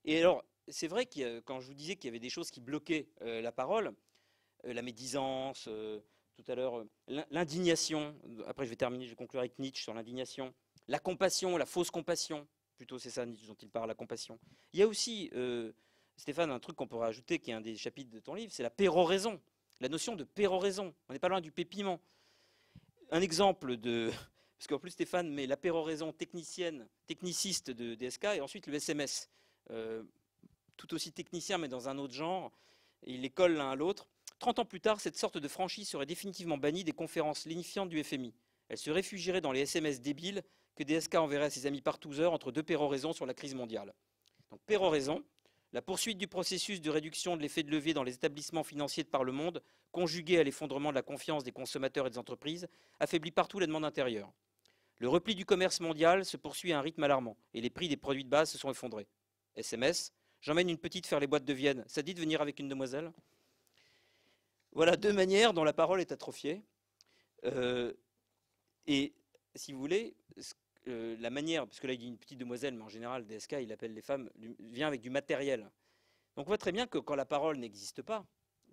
Et alors, c'est vrai que quand je vous disais qu'il y avait des choses qui bloquaient la parole, la médisance, tout à l'heure, l'indignation, après je vais terminer, je vais conclure avec Nietzsche sur l'indignation, la compassion, la fausse compassion, plutôt c'est ça Nietzsche dont il parle, la compassion. Il y a aussi, Stéphane, un truc qu'on pourrait ajouter, qui est un des chapitres de ton livre, c'est la péroraison, la notion de péroraison. On n'est pas loin du pépiment. Un exemple de... Parce qu'en plus, Stéphane met la péroraison techniciste de DSK et ensuite le SMS. Tout aussi technicien, mais dans un autre genre. Et il les colle l'un à l'autre. 30 ans plus tard, cette sorte de franchise serait définitivement bannie des conférences lénifiantes du FMI. Elle se réfugierait dans les SMS débiles que DSK enverrait à ses amis par 12 heures entre deux péroraisons sur la crise mondiale. Donc péroraison, la poursuite du processus de réduction de l'effet de levier dans les établissements financiers de par le monde, conjugué à l'effondrement de la confiance des consommateurs et des entreprises, affaiblit partout la demande intérieure. Le repli du commerce mondial se poursuit à un rythme alarmant et les prix des produits de base se sont effondrés. SMS, j'emmène une petite faire les boîtes de Vienne, ça dit de venir avec une demoiselle? Voilà deux manières dont la parole est atrophiée. Et si vous voulez, la manière, parce que là il dit une petite demoiselle, mais en général DSK il appelle les femmes, vient avec du matériel. Donc on voit très bien que quand la parole n'existe pas,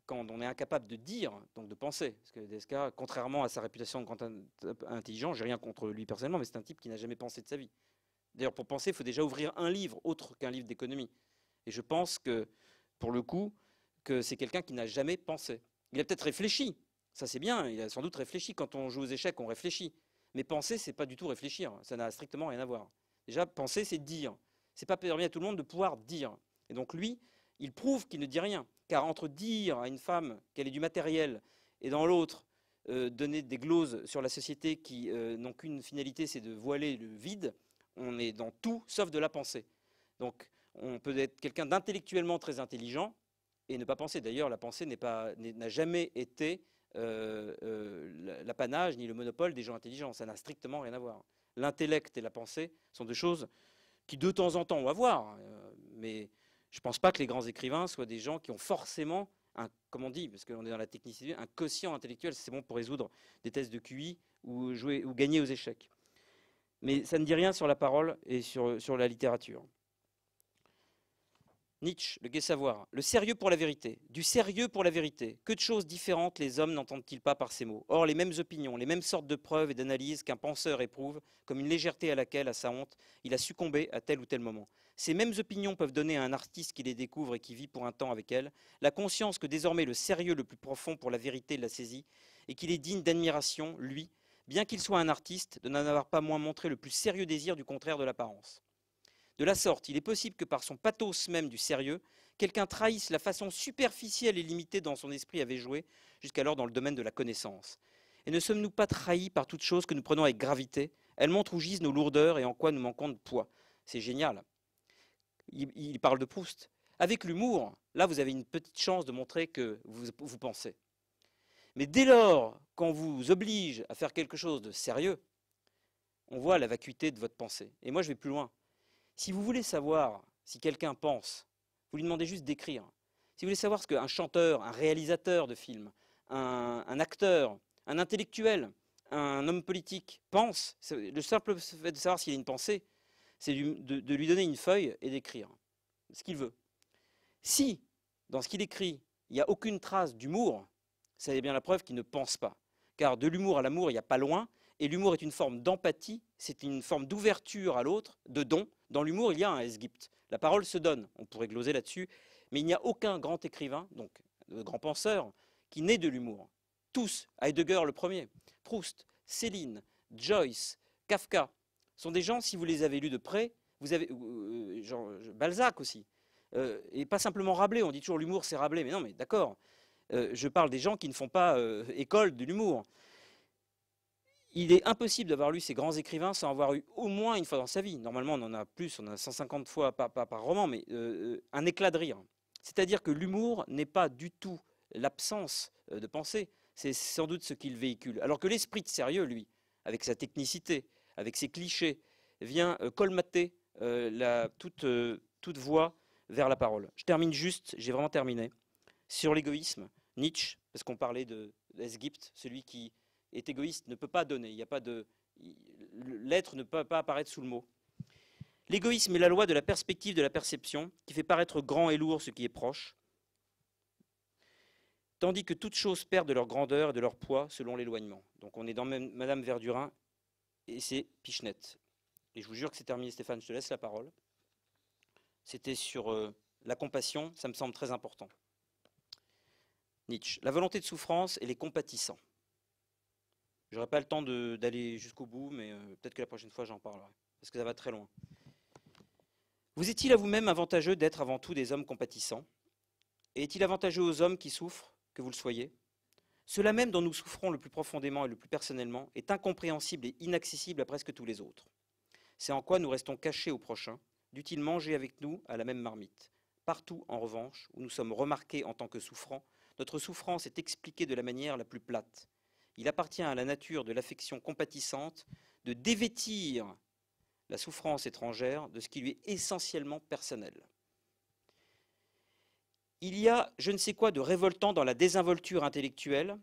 quand on est incapable de dire, donc de penser, parce que DSK, contrairement à sa réputation de grand intelligent, j'ai rien contre lui personnellement, mais c'est un type qui n'a jamais pensé de sa vie. D'ailleurs, pour penser, il faut déjà ouvrir un livre autre qu'un livre d'économie. Et je pense que, pour le coup, que c'est quelqu'un qui n'a jamais pensé. Il a peut-être réfléchi, ça c'est bien, il a sans doute réfléchi. Quand on joue aux échecs, on réfléchit. Mais penser, c'est pas du tout réfléchir, ça n'a strictement rien à voir. Déjà, penser, c'est dire. C'est pas permis à tout le monde de pouvoir dire. Et donc lui, il prouve qu'il ne dit rien. Car entre dire à une femme qu'elle est du matériel et dans l'autre, donner des gloses sur la société qui n'ont qu'une finalité, c'est de voiler le vide, on est dans tout sauf de la pensée. Donc on peut être quelqu'un d'intellectuellement très intelligent et ne pas penser. D'ailleurs, la pensée n'a jamais été l'apanage ni le monopole des gens intelligents. Ça n'a strictement rien à voir. L'intellect et la pensée sont deux choses qui de temps en temps ont à voir, mais je ne pense pas que les grands écrivains soient des gens qui ont forcément, comme on dit, parce qu'on est dans la technicité, un quotient intellectuel. C'est bon pour résoudre des tests de QI ou gagner aux échecs. Mais ça ne dit rien sur la parole et sur la littérature. Nietzsche, le gai savoir, le sérieux pour la vérité, du sérieux pour la vérité. Que de choses différentes les hommes n'entendent-ils pas par ces mots? Or, les mêmes opinions, les mêmes sortes de preuves et d'analyses qu'un penseur éprouve, comme une légèreté à laquelle, à sa honte, il a succombé à tel ou tel moment. Ces mêmes opinions peuvent donner à un artiste qui les découvre et qui vit pour un temps avec elles, la conscience que désormais le sérieux le plus profond pour la vérité l'a saisi, et qu'il est digne d'admiration, lui, bien qu'il soit un artiste, de n'en avoir pas moins montré le plus sérieux désir du contraire de l'apparence. De la sorte, il est possible que par son pathos même du sérieux, quelqu'un trahisse la façon superficielle et limitée dont son esprit avait joué jusqu'alors dans le domaine de la connaissance. Et ne sommes-nous pas trahis par toute chose que nous prenons avec gravité? Elle montre où gisent nos lourdeurs et en quoi nous manquons de poids. C'est génial. Il parle de Proust. Avec l'humour, là vous avez une petite chance de montrer que vous pensez. Mais dès lors qu'on vous oblige à faire quelque chose de sérieux, on voit la vacuité de votre pensée. Et moi je vais plus loin. Si vous voulez savoir si quelqu'un pense, vous lui demandez juste d'écrire. Si vous voulez savoir ce qu'un chanteur, un réalisateur de film, un acteur, un intellectuel, un homme politique pense, le simple fait de savoir s'il a une pensée, c'est de lui donner une feuille et d'écrire ce qu'il veut. Si, dans ce qu'il écrit, il n'y a aucune trace d'humour, c'est bien la preuve qu'il ne pense pas. Car de l'humour à l'amour, il n'y a pas loin, et l'humour est une forme d'empathie, c'est une forme d'ouverture à l'autre, de don. Dans l'humour, il y a un esgypte. La parole se donne, on pourrait gloser là-dessus, mais il n'y a aucun grand écrivain, donc grand penseur, qui naît de l'humour. Tous, Heidegger le premier, Proust, Céline, Joyce, Kafka, sont des gens, si vous les avez lus de près, vous avez Balzac aussi, et pas simplement Rabelais, on dit toujours l'humour c'est Rabelais, mais non, mais d'accord, je parle des gens qui ne font pas école de l'humour. Il est impossible d'avoir lu ces grands écrivains sans avoir eu au moins une fois dans sa vie. Normalement, on en a plus, on en a 150 fois par roman, mais un éclat de rire. C'est-à-dire que l'humour n'est pas du tout l'absence de pensée, c'est sans doute ce qu'il véhicule. Alors que l'esprit de sérieux, lui, avec sa technicité, avec ses clichés, vient colmater toute voie vers la parole. Je termine juste, j'ai vraiment terminé, sur l'égoïsme. Nietzsche, parce qu'on parlait d'Esgypte, celui qui est égoïste ne peut pas donner. Il y a pas de l'être ne peut pas apparaître sous le mot. L'égoïsme est la loi de la perspective de la perception qui fait paraître grand et lourd ce qui est proche, tandis que toutes choses perdent de leur grandeur et de leur poids selon l'éloignement. Donc on est dans Madame Verdurin et c'est Pichenette. Et je vous jure que c'est terminé, Stéphane, je te laisse la parole. C'était sur la compassion, ça me semble très important. Nietzsche, la volonté de souffrance et les compatissants. Je n'aurai pas le temps d'aller jusqu'au bout, mais peut-être que la prochaine fois j'en parlerai, parce que ça va très loin. Vous est-il à vous-même avantageux d'être avant tout des hommes compatissants? Et est-il avantageux aux hommes qui souffrent que vous le soyez. Cela même dont nous souffrons le plus profondément et le plus personnellement est incompréhensible et inaccessible à presque tous les autres. C'est en quoi nous restons cachés au prochain, dût-il manger avec nous à la même marmite. Partout, en revanche, où nous sommes remarqués en tant que souffrants, notre souffrance est expliquée de la manière la plus plate. Il appartient à la nature de l'affection compatissante de dévêtir la souffrance étrangère de ce qui lui est essentiellement personnel. Il y a je ne sais quoi de révoltant dans la désinvolture intellectuelle,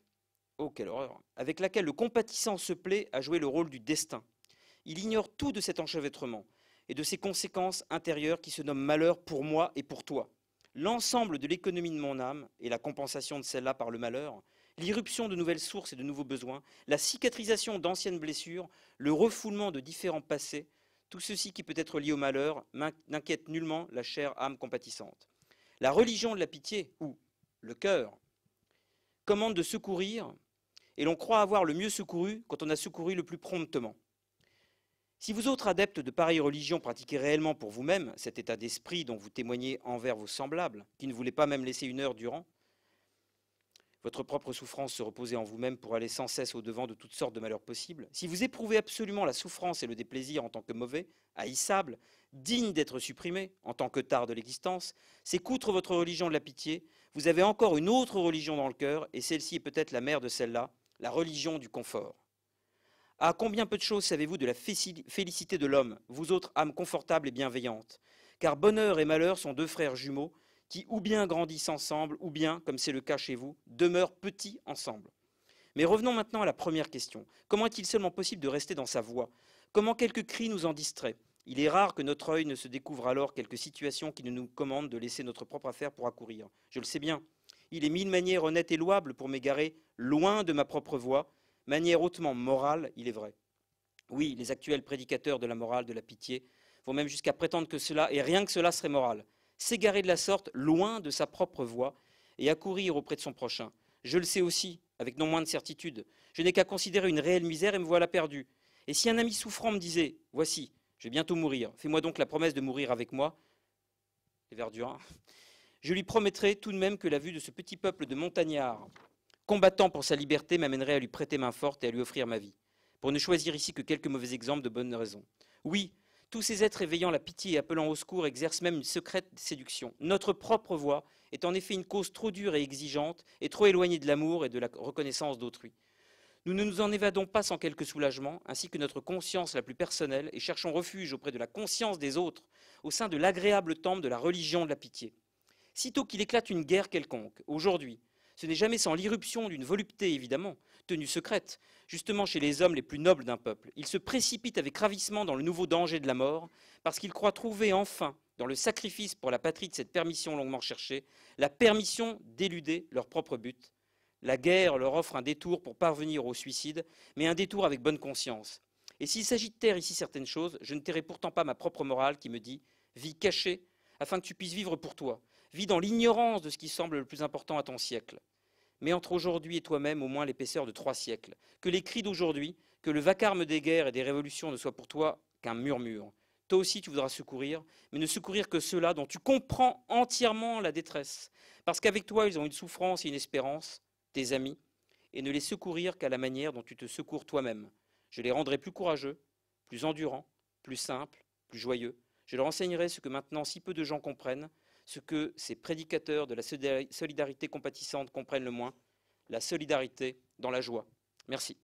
oh quelle horreur, avec laquelle le compatissant se plaît à jouer le rôle du destin. Il ignore tout de cet enchevêtrement et de ses conséquences intérieures qui se nomment malheur pour moi et pour toi. L'ensemble de l'économie de mon âme et la compensation de celle-là par le malheur, l'irruption de nouvelles sources et de nouveaux besoins, la cicatrisation d'anciennes blessures, le refoulement de différents passés, tout ceci qui peut être lié au malheur n'inquiète nullement la chère âme compatissante. La religion de la pitié, ou le cœur, commande de secourir, et l'on croit avoir le mieux secouru quand on a secouru le plus promptement. Si vous autres adeptes de pareilles religions pratiquez réellement pour vous-même cet état d'esprit dont vous témoignez envers vos semblables, qui ne voulaient pas même laisser une heure durant, votre propre souffrance se reposer en vous-même pour aller sans cesse au-devant de toutes sortes de malheurs possibles, si vous éprouvez absolument la souffrance et le déplaisir en tant que mauvais, haïssable, digne d'être supprimé en tant que tard de l'existence, c'est qu'outre votre religion de la pitié, vous avez encore une autre religion dans le cœur, et celle-ci est peut-être la mère de celle-là, la religion du confort. Ah, combien peu de choses savez-vous de la félicité de l'homme, vous autres âmes confortables et bienveillantes, car bonheur et malheur sont deux frères jumeaux, qui ou bien grandissent ensemble, ou bien, comme c'est le cas chez vous, demeurent petits ensemble. Mais revenons maintenant à la première question. Comment est-il seulement possible de rester dans sa voie? Comment quelques cris nous en distraient? Il est rare que notre œil ne se découvre alors quelques situations qui ne nous commandent de laisser notre propre affaire pour accourir. Je le sais bien. Il est mille manières honnêtes et louables pour m'égarer loin de ma propre voie, manière hautement morale, il est vrai. Oui, les actuels prédicateurs de la morale, de la pitié, vont même jusqu'à prétendre que cela, et rien que cela, serait moral. S'égarer de la sorte, loin de sa propre voie, et accourir auprès de son prochain. Je le sais aussi, avec non moins de certitude. Je n'ai qu'à considérer une réelle misère et me voilà perdu. Et si un ami souffrant me disait, voici, je vais bientôt mourir, fais-moi donc la promesse de mourir avec moi, les Verdurins, je lui promettrai tout de même que la vue de ce petit peuple de montagnards, combattant pour sa liberté, m'amènerait à lui prêter main forte et à lui offrir ma vie, pour ne choisir ici que quelques mauvais exemples de bonnes raisons. Oui, tous ces êtres éveillant la pitié et appelant au secours exercent même une secrète séduction. Notre propre voie est en effet une cause trop dure et exigeante et trop éloignée de l'amour et de la reconnaissance d'autrui. Nous ne nous en évadons pas sans quelque soulagement, ainsi que notre conscience la plus personnelle, et cherchons refuge auprès de la conscience des autres, au sein de l'agréable temple de la religion de la pitié. Sitôt qu'il éclate une guerre quelconque, aujourd'hui, ce n'est jamais sans l'irruption d'une volupté, évidemment, tenue secrète, justement chez les hommes les plus nobles d'un peuple. Ils se précipitent avec ravissement dans le nouveau danger de la mort, parce qu'ils croient trouver enfin, dans le sacrifice pour la patrie de cette permission longuement cherchée, la permission d'éluder leur propre but. La guerre leur offre un détour pour parvenir au suicide, mais un détour avec bonne conscience. Et s'il s'agit de taire ici certaines choses, je ne tairai pourtant pas ma propre morale qui me dit « vis caché, afin que tu puisses vivre pour toi. Vis dans l'ignorance de ce qui semble le plus important à ton siècle. Mais entre aujourd'hui et toi-même au moins l'épaisseur de 3 siècles. Que les cris d'aujourd'hui, que le vacarme des guerres et des révolutions ne soient pour toi qu'un murmure. Toi aussi tu voudras secourir, mais ne secourir que ceux-là dont tu comprends entièrement la détresse. Parce qu'avec toi ils ont une souffrance et une espérance, tes amis, et ne les secourir qu'à la manière dont tu te secours toi-même. Je les rendrai plus courageux, plus endurants, plus simples, plus joyeux. Je leur enseignerai ce que maintenant si peu de gens comprennent, ce que ces prédicateurs de la solidarité compatissante comprennent le moins, la solidarité dans la joie. Merci.